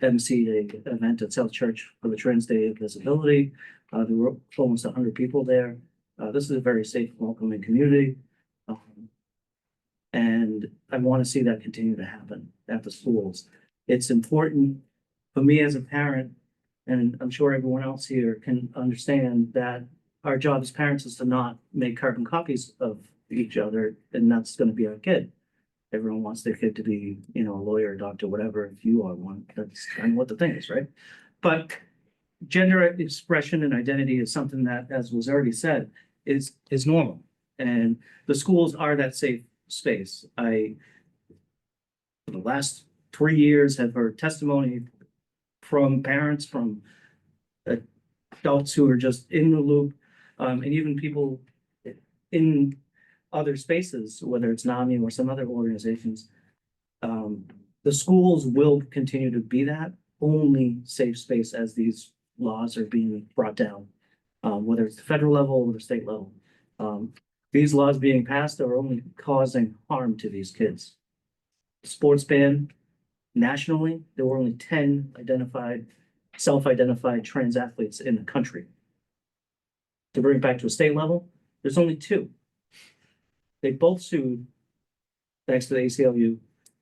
emceed an event at South Church for the Trans Day of Visibility. There were almost 100 people there. This is a very safe, welcoming community. And I want to see that continue to happen at the schools. It's important for me as a parent, and I'm sure everyone else here can understand that our job as parents is to not make carbon copies of each other, and that's going to be our kid. Everyone wants their kid to be, you know, a lawyer, doctor, whatever. If you are one, that's kind of what the thing is, right? But gender expression and identity is something that, as was already said, is normal, and the schools are that safe space. I, for the last 3 years, have heard testimony from parents, from adults who are just in the loop, and even people in other spaces, whether it's NAMI or some other organizations. The schools will continue to be that only safe space as these laws are being brought down, whether it's the federal level or the state level. These laws being passed are only causing harm to these kids. Sports ban nationally, there were only 10 self-identified trans athletes in the country. To bring it back to a state level, there's only 2. They both sued, thanks to the ACLU,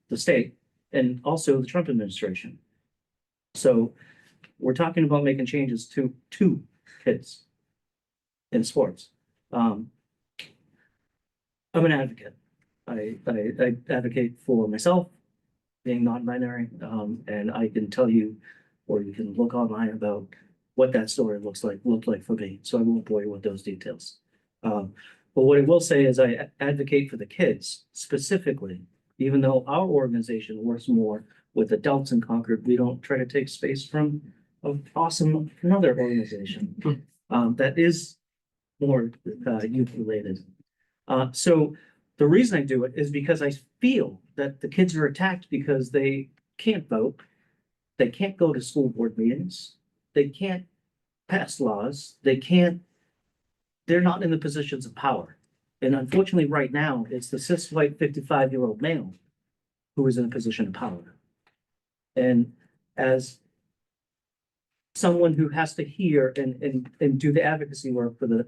the state, and also the Trump administration. So we're talking about making changes to 2 kids in sports. I'm an advocate. I advocate for myself, being non-binary, and I can tell you, or you can look online about what that story looked like for me. So I won't bore you with those details. But what I will say is I advocate for the kids specifically, even though our organization works more with adults in Concord, we don't try to take space from an awesome another organization that is more youth related. So the reason I do it is because I feel that the kids are attacked because they can't vote. They can't go to school board meetings. They can't pass laws. They're not in the positions of power. And unfortunately, right now, it's the cis white 55-year-old male who is in a position of power. And as someone who has to hear and do the advocacy work for the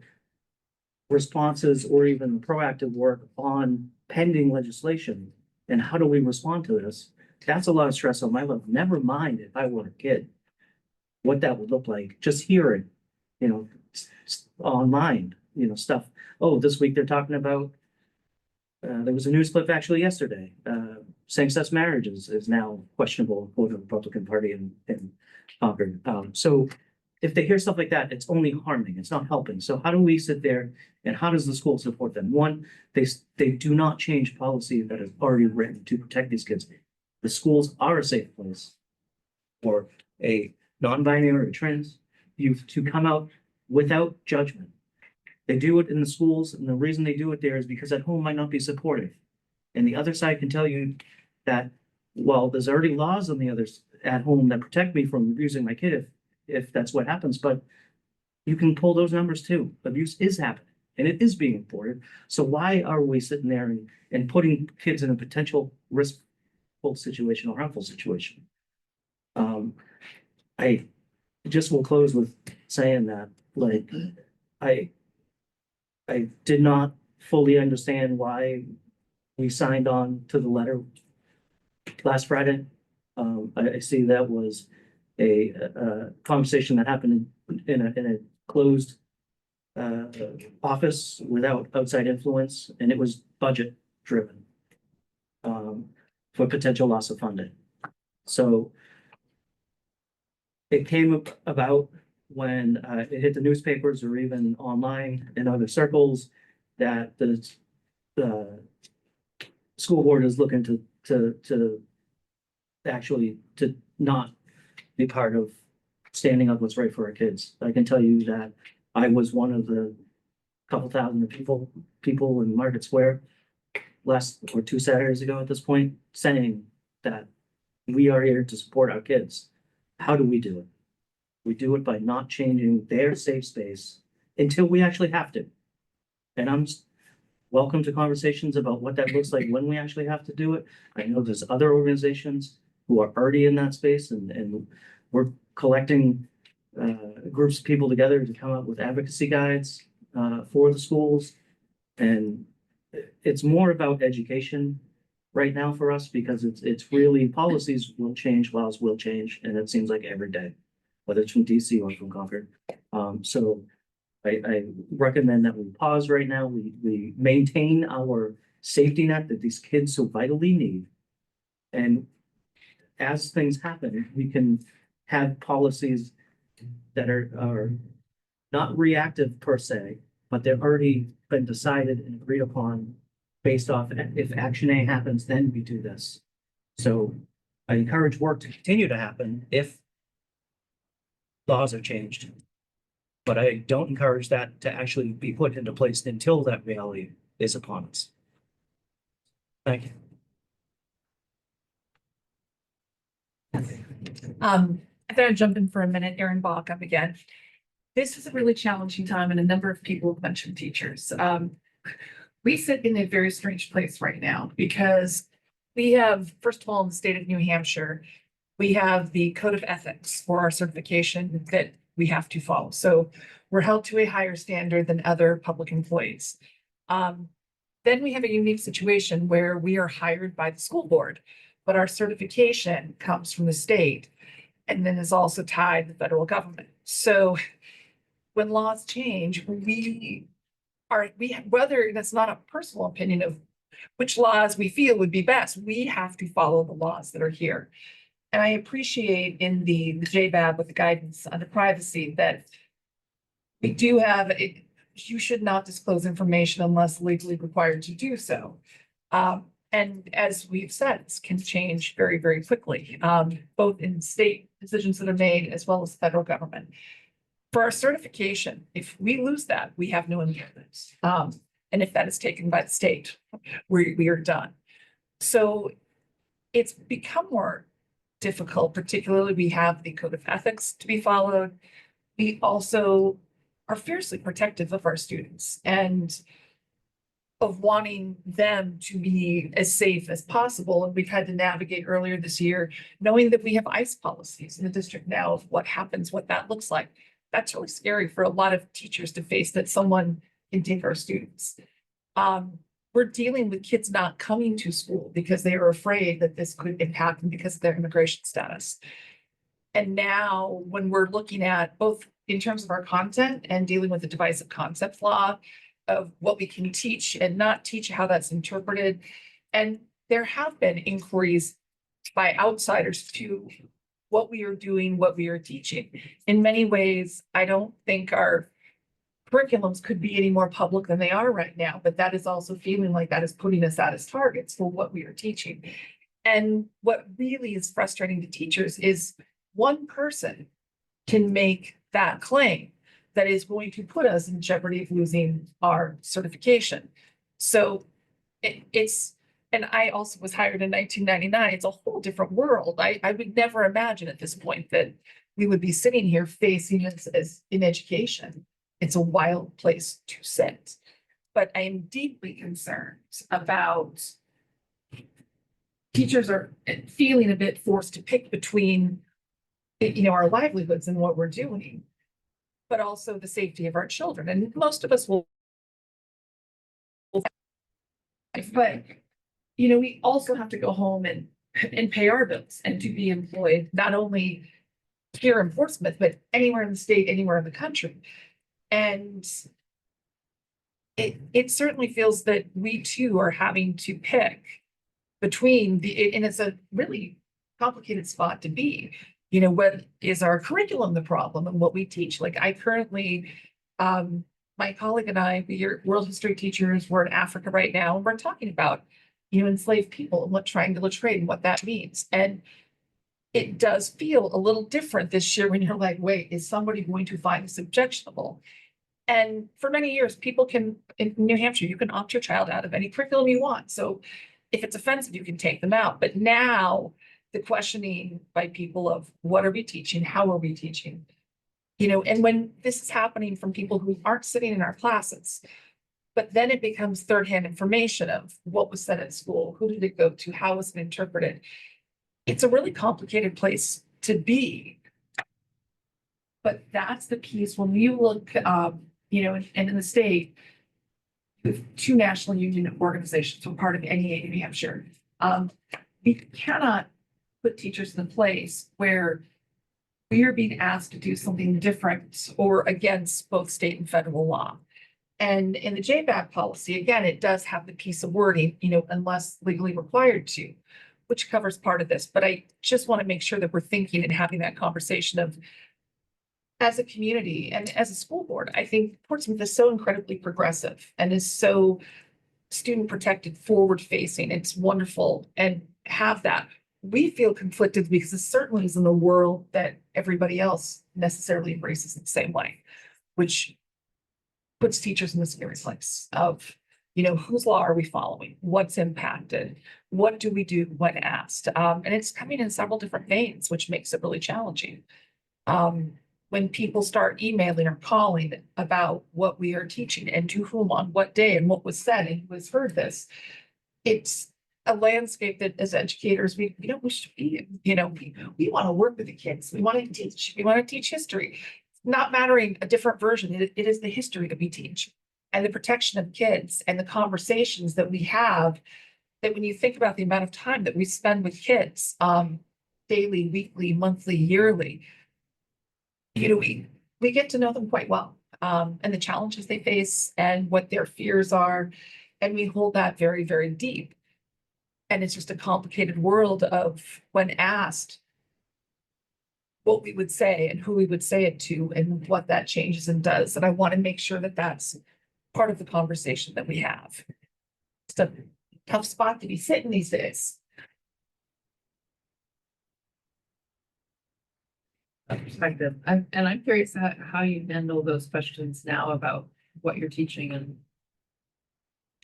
responses or even the proactive work on pending legislation, and how do we respond to this? That's a lot of stress on my level. Never mind if I were a kid, what that would look like, just hearing, online, stuff. Oh, this week they're talking about, there was a news clip actually yesterday. Same-sex marriage is now questionable for the Republican Party in Concord. So if they hear stuff like that, it's only harming, it's not helping. So how do we sit there and how does the school support them? One, they do not change policy that is already written to protect these kids. The schools are a safe place for a non-binary or trans youth to come out without judgment. They do it in the schools, and the reason they do it there is because at home might not be supportive. And the other side can tell you that, well, there's already laws on the others at home that protect me from abusing my kid if that's what happens, but you can pull those numbers too. Abuse is happening and it is being reported. So why are we sitting there and putting kids in a potential riskful situation or harmful situation? I just will close with saying that, like, I did not fully understand why we signed on to the letter last Friday. I see that was a conversation that happened in a closed office without outside influence, and it was budget driven for potential loss of funding. So it came about when it hit the newspapers or even online in other circles that the school board is looking to actually to not be part of standing up what's right for our kids. I can tell you that I was one of the couple thousand people in Market Square last or 2 Saturdays ago at this point, saying that we are here to support our kids. How do we do it? We do it by not changing their safe space until we actually have to. And I'm welcome to conversations about what that looks like when we actually have to do it. I know there's other organizations who are already in that space, and we're collecting groups of people together to come up with advocacy guides for the schools. And it's more about education right now for us, because it's really policies will change, laws will change, and it seems like every day, whether it's from DC or from Concord. So I recommend that we pause right now. We maintain our safety net that these kids so vitally need. And as things happen, we can have policies that are not reactive per se, but they've already been decided and agreed upon based off if action A happens, then we do this. So I encourage work to continue to happen if laws are changed. But I don't encourage that to actually be put into place until that reality is upon us. Thank you. I thought I'd jump in for a minute. Erin Bach up again. This is a really challenging time, and a number of people have mentioned teachers. We sit in a very strange place right now because we have, first of all, in the state of New Hampshire, we have the code of ethics for our certification that we have to follow. So we're held to a higher standard than other public employees. Then we have a unique situation where we are hired by the school board, but our certification comes from the state and then is also tied to the federal government. So when laws change, whether that's not a personal opinion of which laws we feel would be best, we have to follow the laws that are here. And I appreciate in the JBAB with the guidance on the privacy that we do have it. You should not disclose information unless legally required to do so. And as we've said, this can change very, very quickly, both in state decisions that are made as well as federal government. For our certification, if we lose that, we have no independence. And if that is taken by the state, we are done. So it's become more difficult, particularly we have the code of ethics to be followed. We also are fiercely protective of our students and of wanting them to be as safe as possible. And we've had to navigate earlier this year, knowing that we have ICE policies in the district now of what happens, what that looks like. That's really scary for a lot of teachers to face, that someone can take our students. We're dealing with kids not coming to school because they are afraid that this could impact them because of their immigration status. And now when we're looking at both in terms of our content and dealing with the divisive concepts law of what we can teach and not teach, how that's interpreted. And there have been inquiries by outsiders to what we are doing, what we are teaching. In many ways, I don't think our curriculums could be any more public than they are right now, but that is also feeling like that is putting us out as targets for what we are teaching. And what really is frustrating to teachers is one person can make that claim that is going to put us in jeopardy of losing our certification. So it's, and I also was hired in 1999. It's a whole different world. I would never imagine at this point that we would be sitting here facing this as in education. It's a wild place to sit. But I am deeply concerned about teachers are feeling a bit forced to pick between, our livelihoods and what we're doing, but also the safety of our children. And most of us will. But, we also have to go home and pay our bills and to be employed, not only here in Portsmouth, but anywhere in the state, anywhere in the country. And it certainly feels that we too are having to pick between and it's a really complicated spot to be. What is our curriculum the problem and what we teach? Like I currently, my colleague and I, we are world history teachers, we're in Africa right now, and we're talking about, enslaved people and what triangular trade and what that means. And it does feel a little different this year when you're like, wait, is somebody going to find this objectionable? And for many years, people can, in New Hampshire, you can opt your child out of any curriculum you want. So if it's offensive, you can take them out. But now the questioning by people of what are we teaching? How are we teaching? And when this is happening from people who aren't sitting in our classes, but then it becomes third-hand information of what was said at school, who did it go to, how was it interpreted? It's a really complicated place to be. But that's the piece when you look, and in the state, with two national union organizations, we're part of NEA New Hampshire. We cannot put teachers in a place where we are being asked to do something different or against both state and federal law. And in the JBAC policy, again, it does have the piece of wording, unless legally required to, which covers part of this. But I just want to make sure that we're thinking and having that conversation of, as a community and as a school board, I think Portsmouth is so incredibly progressive and is so student protected, forward facing. It's wonderful and have that. We feel conflicted because it certainly isn't a world that everybody else necessarily embraces in the same way, which puts teachers in a scary place of, whose law are we following? What's impacted? What do we do when asked? And it's coming in several different veins, which makes it really challenging. When people start emailing or calling about what we are teaching and to whom on what day and what was said and who has heard this, it's a landscape that as educators, we don't wish to be in. We want to work with the kids. We want to teach history. Not mattering a different version, it is the history that we teach and the protection of kids and the conversations that we have, that when you think about the amount of time that we spend with kids, daily, weekly, monthly, yearly, we get to know them quite well, and the challenges they face and what their fears are. And we hold that very, very deep. And it's just a complicated world of when asked what we would say and who we would say it to and what that changes and does. And I want to make sure that that's part of the conversation that we have. It's a tough spot to be sitting these days. Perspective. And I'm curious how you handle those questions now about what you're teaching and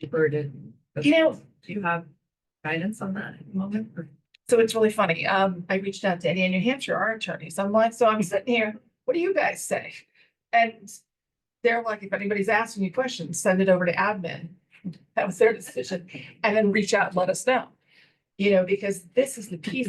burden. You know, Do you have guidance on that at the moment? or- so it's really funny. I reached out to Indiana, New Hampshire, our attorneys. I'm like, so I'm sitting here, what do you guys say? And they're like, if anybody's asking you questions, send it over to admin. That was their decision. And then reach out and let us know. You know, because this is the piece.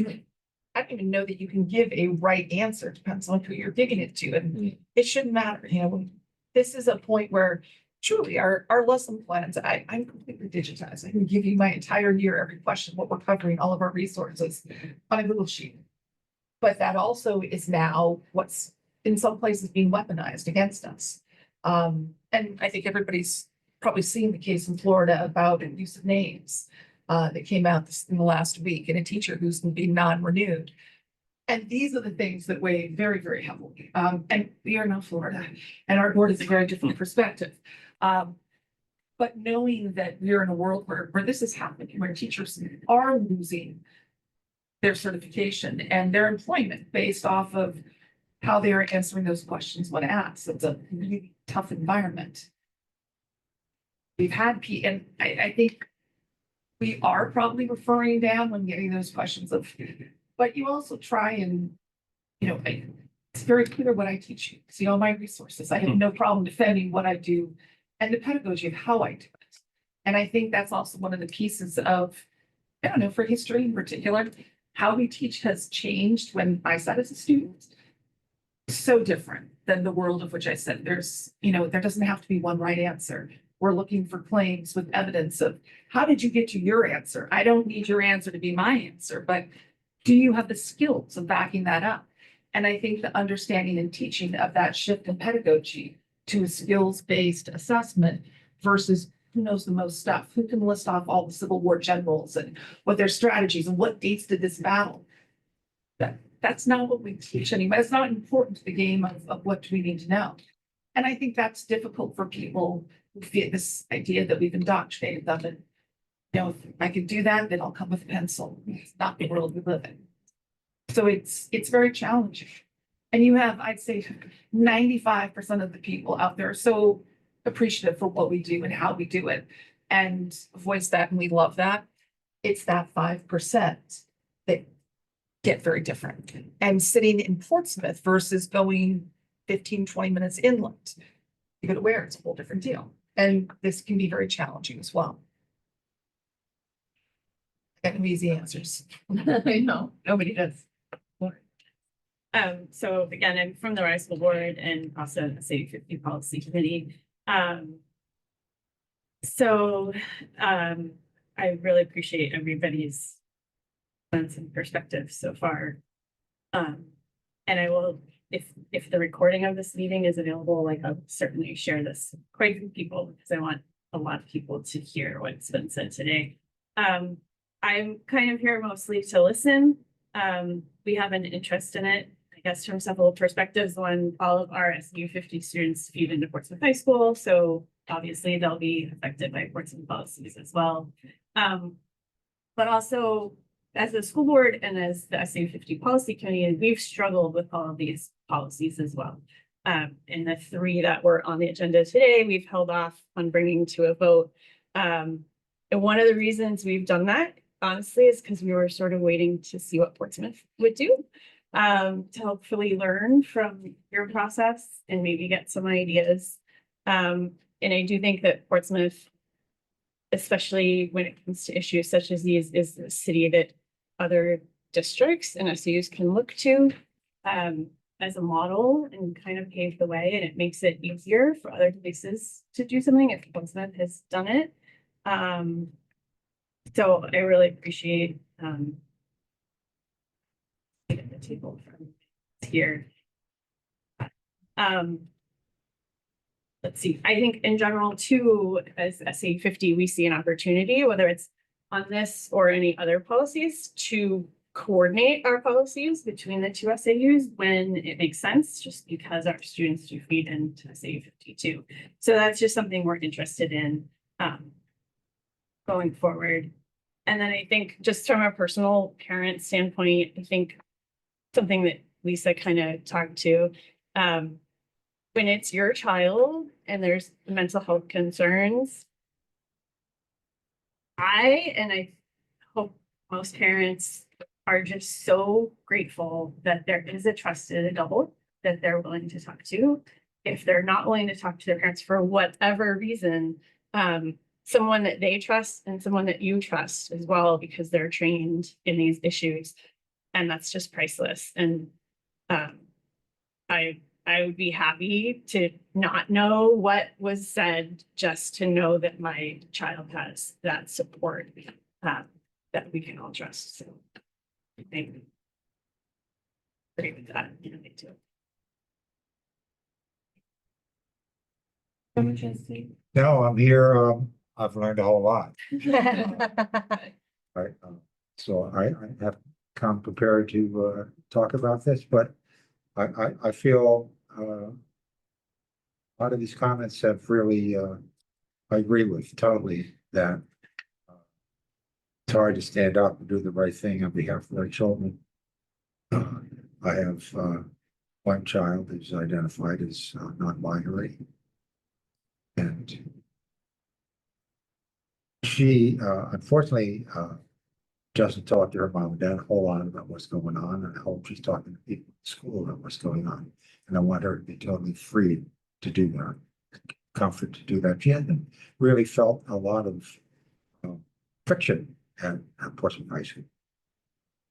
I don't even know that you can give a right answer. Depends on who you're giving it to. And it shouldn't matter, you know, this is a point where truly our lesson plans, I'm completely digitized. I can give you my entire year, every question, what we're covering, all of our resources on a Google Sheet. But that also is now what's in some places being weaponized against us. And I think everybody's probably seen the case in Florida about use of names that came out in the last week, and a teacher who's being non-renewed. And these are the things that weigh very, very heavily. And we are not Florida, and our board is a very different perspective. But knowing that we're in a world where this is happening, where teachers are losing their certification and their employment based off of how they are answering those questions when asked, it's a really tough environment. We've had and I think we are probably referring down when getting those questions of, but you also try and, you know, it's very clear what I teach you. See all my resources. I have no problem defending what I do and the pedagogy of how I do it. And I think that's also one of the pieces of, I don't know, for history in particular, how we teach has changed when I sat as a student. So different than the world of which I said there's, you know, there doesn't have to be one right answer. We're looking for claims with evidence of how did you get to your answer? I don't need your answer to be my answer, but do you have the skills of backing that up? And I think the understanding and teaching of that shift in pedagogy to a skills-based assessment versus who knows the most stuff, who can list off all the Civil War generals and what their strategies and what dates did this battle. That's not what we teach anymore. It's not important to the game of what do we need to know. And I think that's difficult for people who feel this idea that we've indoctrinated them. And, you know, if I can do that, then I'll come with a pencil. It's not the world we live in. So it's very challenging. And you have, I'd say, 95% of the people out there are so appreciative for what we do and how we do it and voice that. And we love that. It's that 5% that get very different. And sitting in Portsmouth versus going 15, 20 minutes inland. You go to where it's a whole different deal. And this can be very challenging as well. Got no easy answers. I know, nobody does. So again, I'm from the Rhode Island School Board and also the City 50 Policy Committee. I really appreciate everybody's sense and perspective so far. And I will, if the recording of this meeting is available, like I'll certainly share this quite a few people because I want a lot of people to hear what's been said today. I'm kind of here mostly to listen. We have an interest in it, I guess, from several perspectives. One, all of our SU 50 students feed into Portsmouth High School, so obviously they'll be affected by Portsmouth policies as well. But also, as a school board and as the SU 50 policy committee, we've struggled with all of these policies as well. And the three that were on the agenda today, we've held off on bringing to a vote. And one of the reasons we've done that, honestly, is because we were sort of waiting to see what Portsmouth would do to hopefully learn from your process and maybe get some ideas. And I do think that Portsmouth, especially when it comes to issues such as these, is the city that other districts and SUs can look to as a model and kind of pave the way, and it makes it easier for other places to do something if Portsmouth has done it. So I really appreciate at the table from here. Let's see, I think in general too, as SU 50, we see an opportunity, whether it's on this or any other policies, to coordinate our policies between the two SAUs when it makes sense, just because our students do feed into SAU 52. So that's just something we're interested in going forward. And then I think just from a personal parent standpoint, I think something that Lisa kind of talked to, when it's your child and there's mental health concerns, I hope most parents are just so grateful that there is a trusted adult that they're willing to talk to. If they're not willing to talk to their parents for whatever reason, someone that they trust and someone that you trust as well, because they're trained in these issues. And that's just priceless. And I would be happy to not know what was said, just to know that my child has that support that we can all trust. So I think agree with that. You know, me too. No, I'm here. I've learned a whole lot. Right, so I have come prepared to talk about this, but I feel a lot of these comments have really I agree with totally that it's hard to stand up and do the right thing on behalf of our children. I have one child who's identified as non-binary, and she unfortunately doesn't talk to her mom and dad a whole lot about what's going on, and I hope she's talking to people at school about what's going on. And I want her to be totally free to do that, comfort to do that. She hasn't really felt a lot of friction at Portsmouth High School,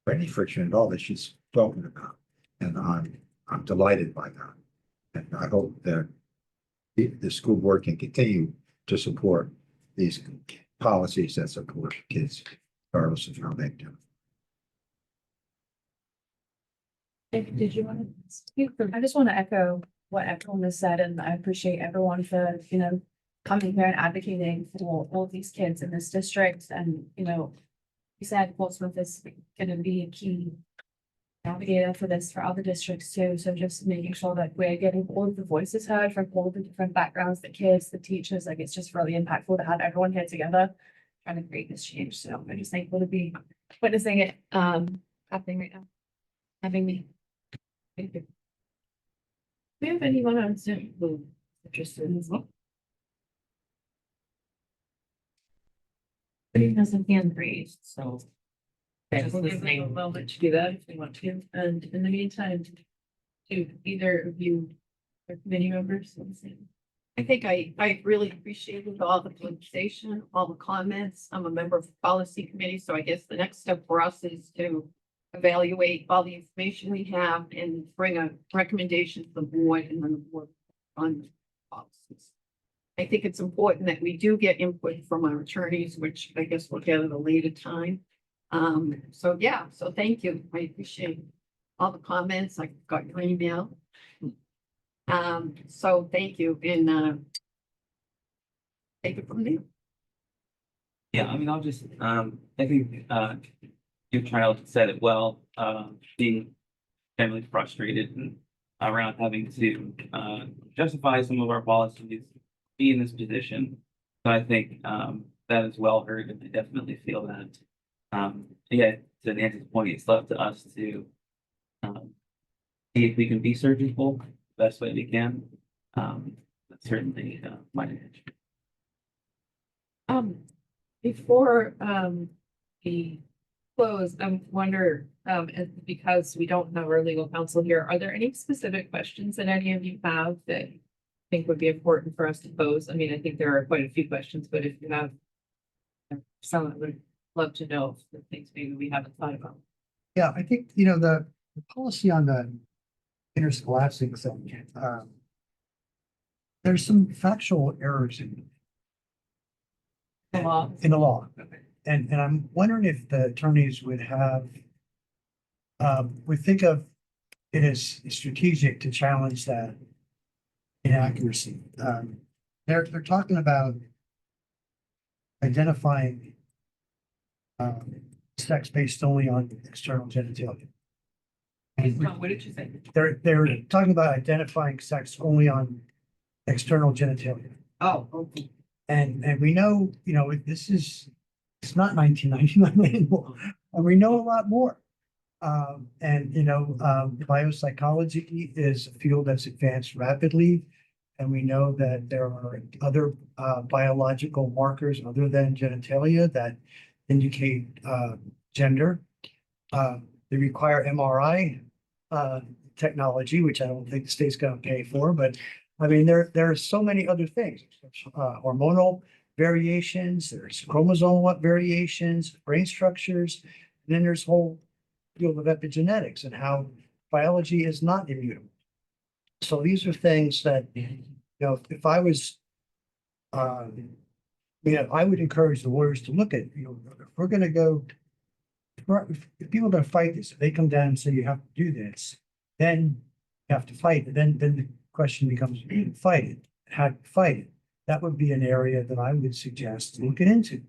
or any friction at all that she's spoken about, and I'm delighted by that. And I hope that the school board can continue to support these policies that support kids, regardless of how they do. Did you want to speak? I just want to echo what everyone has said, and I appreciate everyone for, you know, coming here and advocating for all these kids in this district. And, you know, you said Portsmouth is going to be a key navigator for this for other districts too. So just making sure that we're getting all of the voices heard from all the different backgrounds, the kids, the teachers. Like, it's just really impactful to have everyone here together trying to create this change. So I'm just thankful to be witnessing it happening right now. Having me. Thank you. Do we have anyone on Zoom who's interested in this? He has a hand raised, so. We'll give them a moment to do that if they want to, and in the meantime, to either of you or committee members. I think I really appreciated all the conversation, all the comments. I'm a member of the policy committee, so I guess the next step for us is to evaluate all the information we have and bring a recommendation to the board, and then the board on policies. I think it's important that we do get input from our attorneys, which I guess we'll get at a later time. So yeah, so thank you. I appreciate all the comments. I got your email. So thank you, and take it from there. Yeah, I mean, I'll just, I think, your child said it well, being generally frustrated and around having to, justify some of our policies, be in this position. So I think, that is well heard, and I definitely feel that. Yeah, to Nancy's point, it's left to us to, see if we can be surgical the best way we can. That's certainly, my intention. Before we close, I wonder, because we don't have our legal counsel here, are there any specific questions that any of you have that you think would be important for us to pose? I mean, I think there are quite a few questions, but if you have some, I would love to know the things maybe we haven't thought about. Yeah, I think, you know, the policy on the interscholastic thing, there's some factual errors in The law. the law. And I'm wondering if the attorneys would have, would think of it as strategic to challenge that inaccuracy. They're talking about identifying sex based only on external genitalia. What did you say? They're talking about identifying sex only on external genitalia. Oh, okay. And we know, you know, it's not 1999 anymore, and we know a lot more. And, you know, biopsychology is a field that's advanced rapidly. And we know that there are other biological markers other than genitalia that indicate gender. They require MRI technology, which I don't think the state's gonna pay for, but I mean, there are so many other things. Hormonal variations, there's chromosomal variations, brain structures, and then there's whole field of epigenetics and how biology is not immutable. So these are things that, you know, if I was, I would encourage the lawyers to look at, you know, if we're gonna go, if people are gonna fight this, if they come down and say you have to do this, then you have to fight it. Then the question becomes, fight it, how to fight it. That would be an area that I would suggest looking into.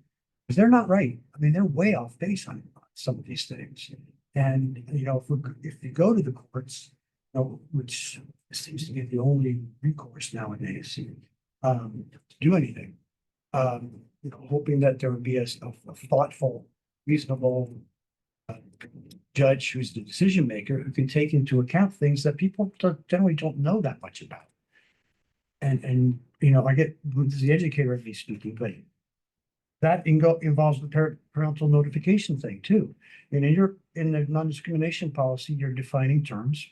Because they're not right. I mean, they're way off base on some of these things. And, you know, if you go to the courts, you know, which seems to be the only recourse nowadays, to do anything. You know, hoping that there would be a thoughtful, reasonable judge who's the decision maker who can take into account things that people generally don't know that much about. And you know, I get, this is the educator of me speaking, but that involves the parental notification thing too. And in the non-discrimination policy, you're defining terms,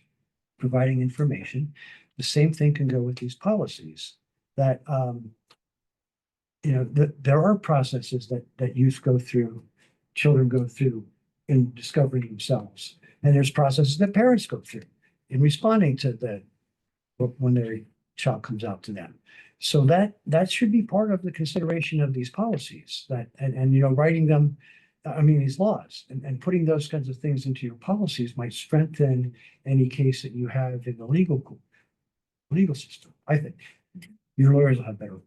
providing information. The same thing can go with these policies that, you know, there are processes that youth go through, children go through in discovering themselves. And there's processes that parents go through in responding to when their child comes out to them. So that should be part of the consideration of these policies and you know, writing them, I mean, these laws and putting those kinds of things into your policies might strengthen any case that you have in the legal system, I think. Your lawyers will have better.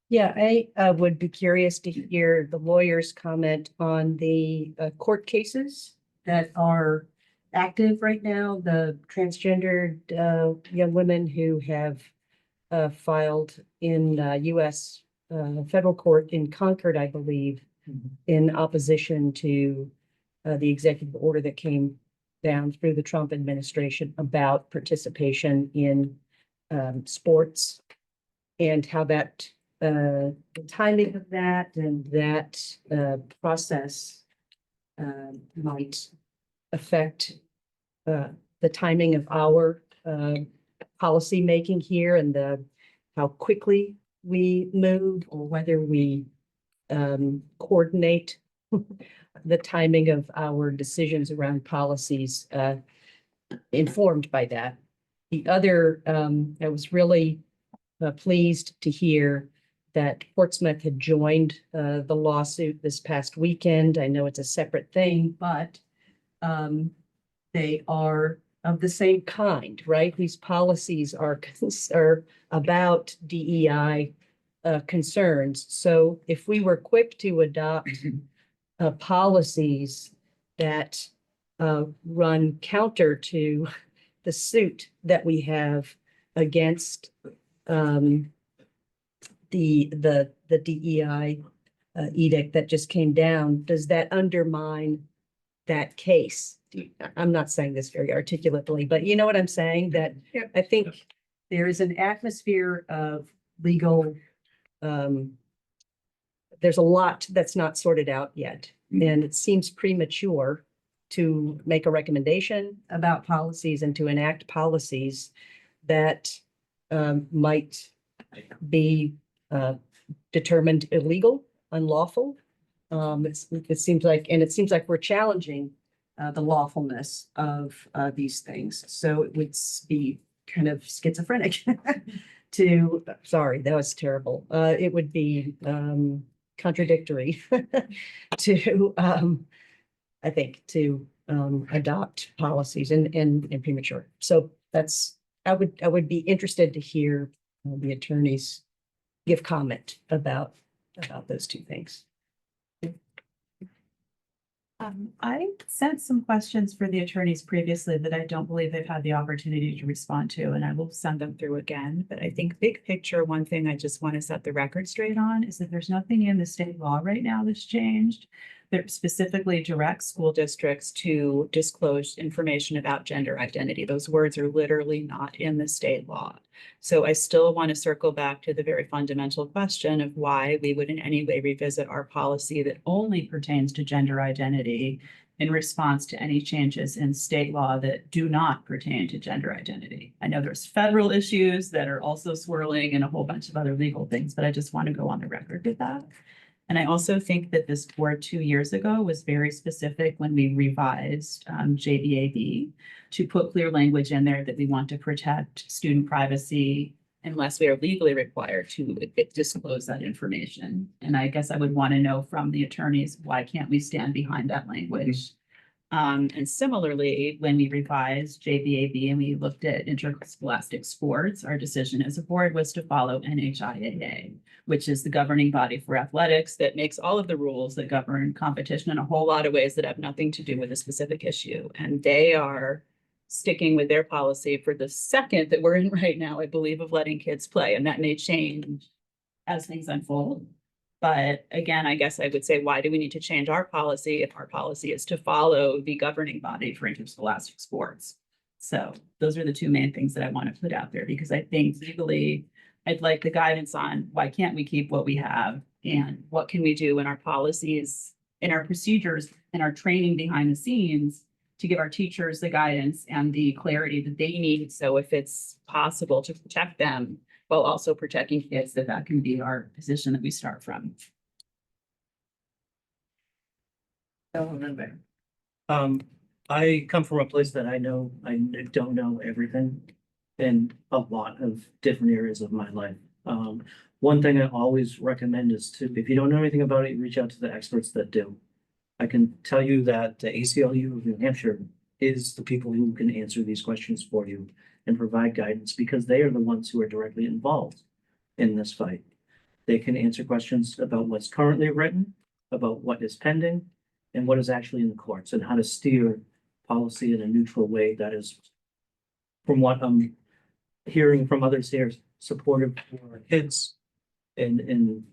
Yeah, I would be curious to hear the lawyer's comment on the court cases that are active right now, the transgendered young women who have filed in US federal court in Concord, I believe, in opposition to the executive order that came down through the Trump administration about participation in sports and how that the timing of that and that process might affect the timing of our policy making here and how quickly we move or whether we coordinate the timing of our decisions around policies informed by that. The other, I was really pleased to hear that Portsmouth had joined the lawsuit this past weekend. I know it's a separate thing, but they are of the same kind, right? These policies are about DEI concerns. So if we were quick to adopt policies that run counter to the suit that we have against the DEI edict that just came down, does that undermine that case? I'm not saying this very articulately, but you know what I'm saying? That Yep. I think there is an atmosphere of legal, there's a lot that's not sorted out yet. And it seems premature to make a recommendation about policies and to enact policies that might be determined illegal, unlawful. It seems like we're challenging the lawfulness of these things. So it would be kind of schizophrenic to, sorry, that was terrible. It would be contradictory to, I think, to adopt policies and premature. So I would be interested to hear the attorneys give comment about those two things. I sent some questions for the attorneys previously that I don't believe they've had the opportunity to respond to, and I will send them through again. But I think big picture, one thing I just want to set the record straight on is that there's nothing in the state law right now that's changed that specifically directs school districts to disclose information about gender identity. Those words are literally not in the state law. So I still want to circle back to the very fundamental question of why we would in any way revisit our policy that only pertains to gender identity in response to any changes in state law that do not pertain to gender identity. I know there's federal issues that are also swirling and a whole bunch of other legal things, but I just want to go on the record with that. And I also think that this board 2 years ago was very specific when we revised JBAB to put clear language in there that we want to protect student privacy unless we are legally required to disclose that information. And I guess I would want to know from the attorneys, why can't we stand behind that language? And similarly, when we revised JBAB and we looked at interscholastic sports, our decision as a board was to follow NHIAA, which is the governing body for athletics that makes all of the rules that govern competition in a whole lot of ways that have nothing to do with a specific issue. And they are sticking with their policy for the second that we're in right now, I believe, of letting kids play. And that may change as things unfold. But again, I guess I would say, why do we need to change our policy if our policy is to follow the governing body for interscholastic sports? So those are the two main things that I want to put out there, because I think legally, I'd like the guidance on why can't we keep what we have and what can we do in our policies, in our procedures, and our training behind the scenes to give our teachers the guidance and the clarity that they need. So if it's possible to protect them while also protecting kids, that can be our position that we start from. I come from a place that I know, I don't know everything in a lot of different areas of my life. One thing I always recommend is to, if you don't know anything about it, reach out to the experts that do. I can tell you that the ACLU of New Hampshire is the people who can answer these questions for you and provide guidance, because they are the ones who are directly involved in this fight. They can answer questions about what's currently written, about what is pending, and what is actually in the courts, and how to steer policy in a neutral way that is, from what I'm hearing from others here, supportive for kids and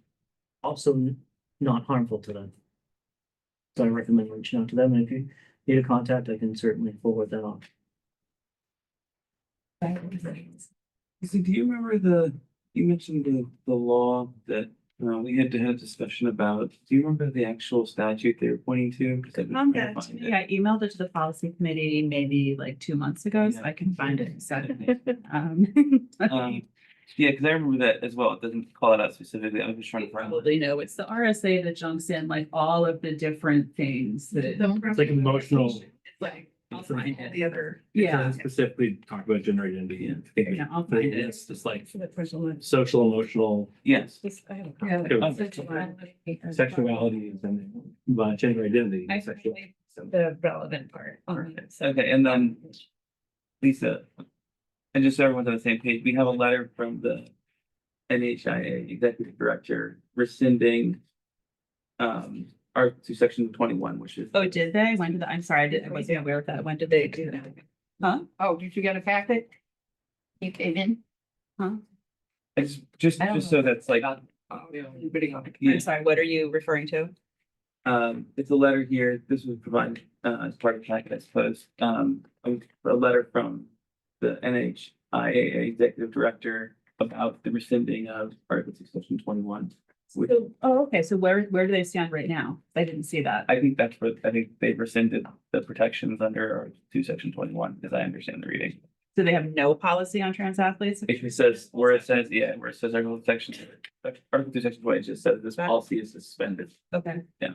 also not harmful to them. So I recommend reaching out to them, and if you need a contact, I can certainly forward that on. So do you remember you mentioned the law that we had to have a discussion about? Do you remember the actual statute they were pointing to? 'Cause I've been trying to find it. Yeah, I emailed it to the policy committee maybe like 2 months ago, so I can find it. Yeah, because I remember that as well. It doesn't call it out specifically. I was just trying to find it. Probably know it's the RSA that junks in like all of the different things that. It's like emotional. It's like, I'll find it. The other. It doesn't specifically talk about gender identity. Yeah, I'll But find it. it's just like For the person that- social, emotional, Yes. I have a Yeah. copy. sexuality, and then gender identity. I sexual- think the relevant part. Okay, and then Lisa, and just so everyone's on the same page, we have a letter from the NHIA Executive Director rescinding Article Section 21, which is. Oh, did they? When did, I'm sorry, I wasn't aware of that. When did they do that? Huh? Oh, did you get a packet? You came in? I just so that's like, I'm sorry, what are you referring to? it's a letter here. This was provided as part of the packet, I suppose. A letter from the NHIAA Executive Director about the rescinding of Article Section 21. Which Oh, okay, so where do they stand right now? I didn't see that. I think I think they've rescinded the protections under Article Section 21, as I understand the reading. So they have no policy on trans athletes? It says, where it says Article Section 20, it just says this policy is suspended. Okay. Yeah.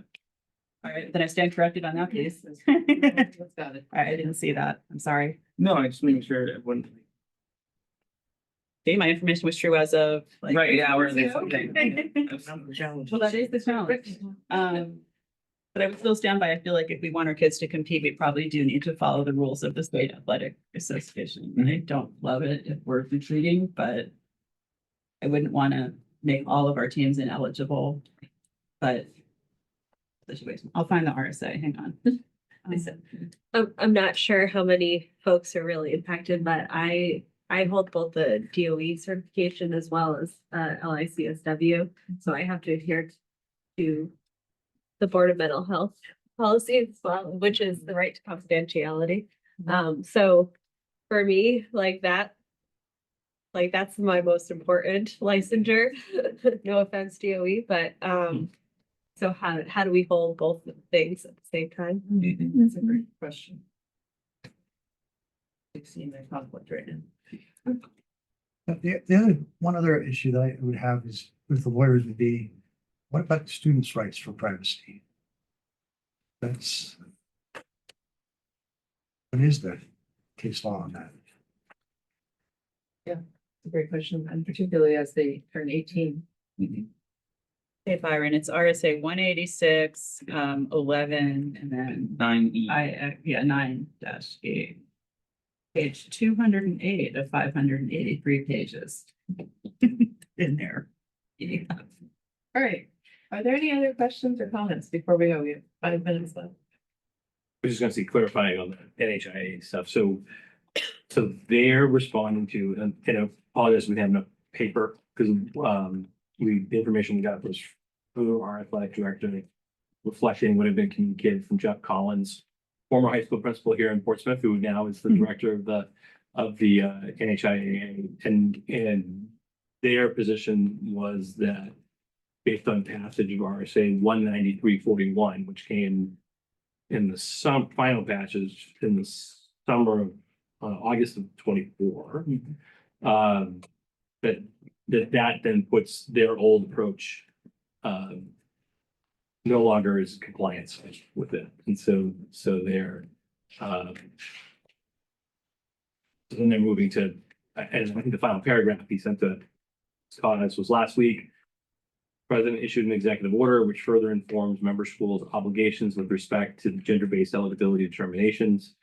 All right, then I stand corrected on that piece. Got it. All right, I didn't see that. I'm sorry. No, I just making sure everyone. See, my information was true as of. like- Right, yeah, we're the Well, that is the challenge. But I would still stand by, I feel like if we want our kids to compete, we probably do need to follow the rules of the state athletic association. I don't love it if we're retreating, but I wouldn't want to make all of our teams ineligible, but situation, I'll find the RSA, hang on. Lisa. I'm not sure how many folks are really impacted, but I hold both the DOE certification as well as LICSW. So I have to adhere to the Board of Mental Health policy as well, which is the right to confidentiality. So for me, that's my most important licensure. No offense, DOE, but, so how do we hold both things at the same time? That's a great question. I've seen that conflict right now. The other, one other issue that I would have is with the lawyers would be, what about students' rights for privacy? That's. What is the case law on that? It's a great question, and particularly as they turn 18. Hey Byron, it's RSA 186, 11, and then 9E. yeah, 9-8. Page 208 of 583 pages. In there. Yeah. All right, are there any other questions or comments before we go? We have 5 minutes left. We're just gonna see clarifying on the NHIA stuff. So they're responding to, and I apologize, we have no paper because the information we got was through our athletic director, reflecting what had been communicated from Jeff Collins, former high school principal here in Portsmouth, who now is the director of the NHIA, and their position was that based on passage of RSA 193.41, which came in the final patches in the summer of August of 24, that then puts their old approach no longer is compliance with it, and so they're then they're moving to, and I think the final paragraph he sent to Scott was last week. President issued an executive order which further informs member schools' obligations with respect to gender-based eligibility determinations,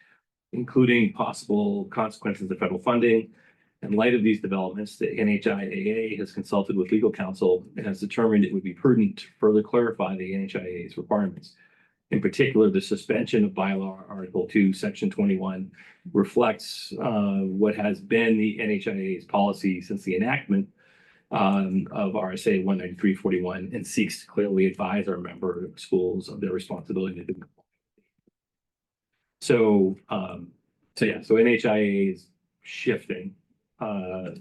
including possible consequences of federal funding. In light of these developments, the NHIAA has consulted with legal counsel and has determined it would be prudent to further clarify the NHIAA's requirements. In particular, the suspension of bylaw Article 2, Section 21 reflects what has been the NHIAA's policy since the enactment of RSA 193.41 and seeks to clearly advise our member schools of their responsibility to do. So NHIAA is shifting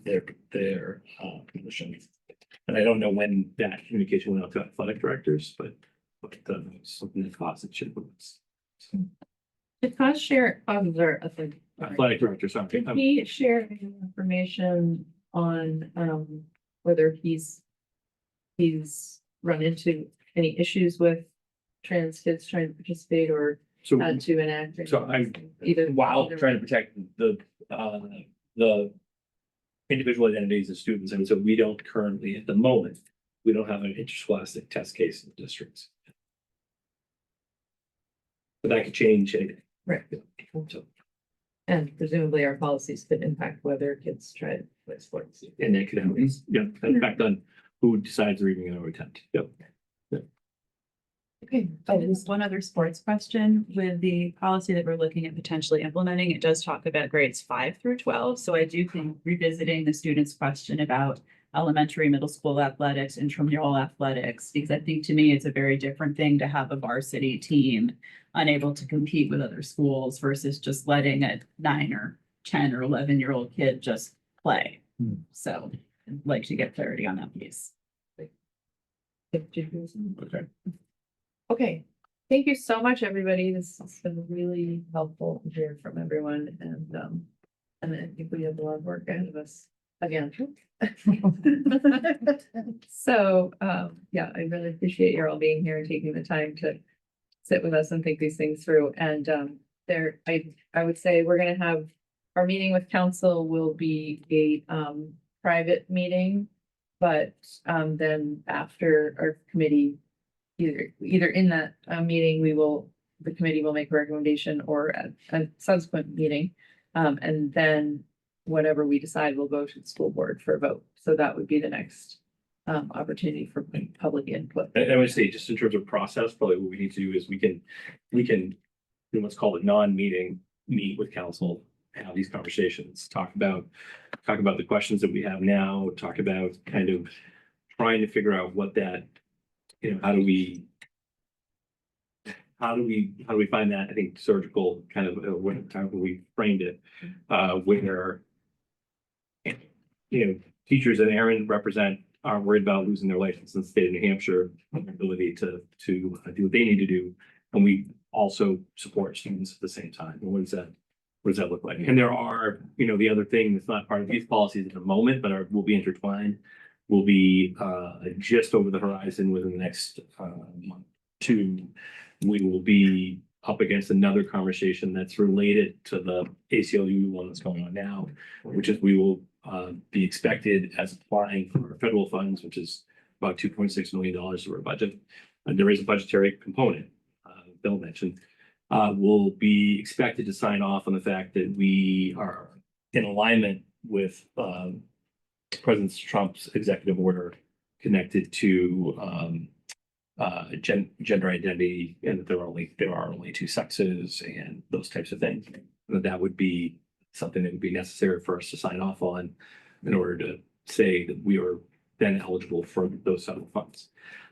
their position. And I don't know when that communication went out to athletic directors, but something that caused it should. Did Todd share, Athletic directors, sorry. did he share any information on whether he's run into any issues with trans kids trying to participate or So had to enact? So I, either while either trying to protect the individual identities of students, and so we don't currently, at the moment, we don't have an interscholastic test case in the districts. But that could change anything. Right. So, And presumably our policies could impact whether kids try to play sports. and that could have, an effect on who decides they're even going to attend. Yep. Okay, just one other sports question. With the policy that we're looking at potentially implementing, it does talk about grades 5 through 12. So I do think revisiting the students' question about elementary, middle school athletics, intramural athletics, because I think to me, it's a very different thing to have a varsity team unable to compete with other schools versus just letting a 9 or 10 or 11-year-old kid just play. So I'd like to get clarity on that piece. Okay. Okay, thank you so much, everybody. This has been really helpful to hear from everyone, and I think we have a lot of work ahead of us again. So, yeah, I really appreciate you all being here and taking the time to sit with us and think these things through. And I would say we're gonna have, our meeting with council will be a private meeting, but then after our committee, either in that meeting, the committee will make a recommendation, or at a subsequent meeting. And then whatever we decide will go to the school board for a vote. So that would be the next opportunity for public input. I would say, just in terms of process, probably what we need to do is we can do what's called a non-meeting, meet with council, have these conversations, talk about the questions that we have now, talk about kind of trying to figure out what that, how do we how do we find that, I think surgical kind of, however we framed it, where you know, teachers and Aaron represent aren't worried about losing their license in the state of New Hampshire, and their ability to do what they need to do. And we also support students at the same time. And what does that look like? And there are, you know, the other thing that's not part of these policies at the moment, but will be intertwined, will be just over the horizon within the next month, two. We will be up against another conversation that's related to the ACLU one that's going on now, which is we will be expected as applying for federal funds, which is about $2.6 million of our budget. And there is a budgetary component, Bill mentioned, will be expected to sign off on the fact that we are in alignment with President Trump's executive order connected to gender identity, and that there are only two sexes and those types of things. And that would be something that would be necessary for us to sign off on in order to say that we are then eligible for those federal funds.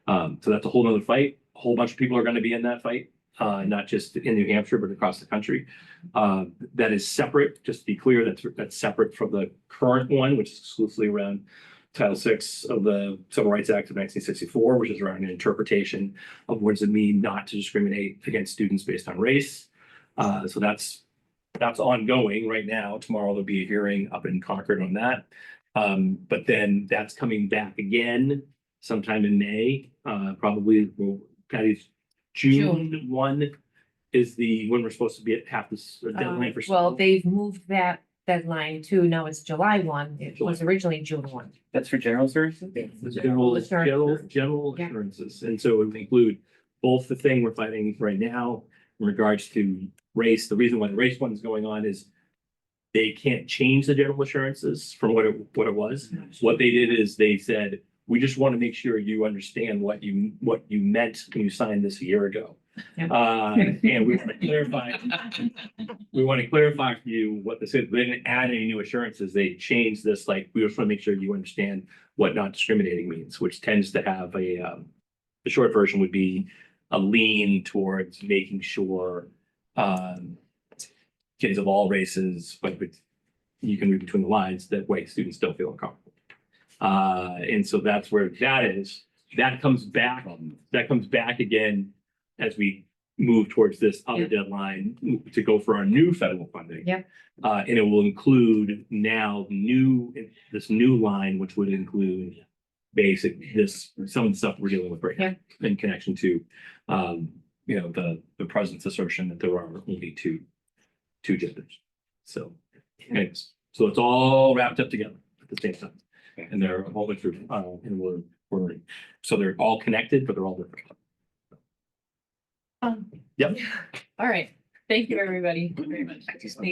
So that's a whole nother fight. A whole bunch of people are going to be in that fight, not just in New Hampshire, but across the country. That is separate, just to be clear, that's separate from the current one, which is exclusively around Title VI of the Civil Rights Act of 1964, which is around an interpretation of what does it mean not to discriminate against students based on race. So that's ongoing right now. Tomorrow there'll be a hearing up in Concord on that. But then that's coming back again sometime in May, probably. Patty's June 1 is when we're supposed to be at half this deadline for. Well, they've moved that deadline to, now it's July 1. It was originally June 1. That's for general services? The General general Yeah. assurances. And so it would include both the thing we're fighting right now in regards to race. The reason why the race one is going on is they can't change the general assurances from what it was. What they did is they said, we just want to make sure you understand what you meant when you signed this a year ago. And we want to clarify for you what this is. They didn't add any new assurances. They changed this, like, we just want to make sure you understand what not discriminating means, which tends to have the short version would be a lean towards making sure kids of all races, but you can read between the lines, that white students don't feel uncomfortable. And so that's where that is. That comes back again as we move towards this other deadline to go for our new federal funding. Yep. And it will include now this new line, which would include some of the stuff we're dealing with right now in connection to, the president's assertion that there are only two genders. So, anyways, so it's all wrapped up together at the same time. And they're a whole bunch of, and so they're all connected, but they're all different. Yep. All right. Thank you, everybody, very much. Thank you so much.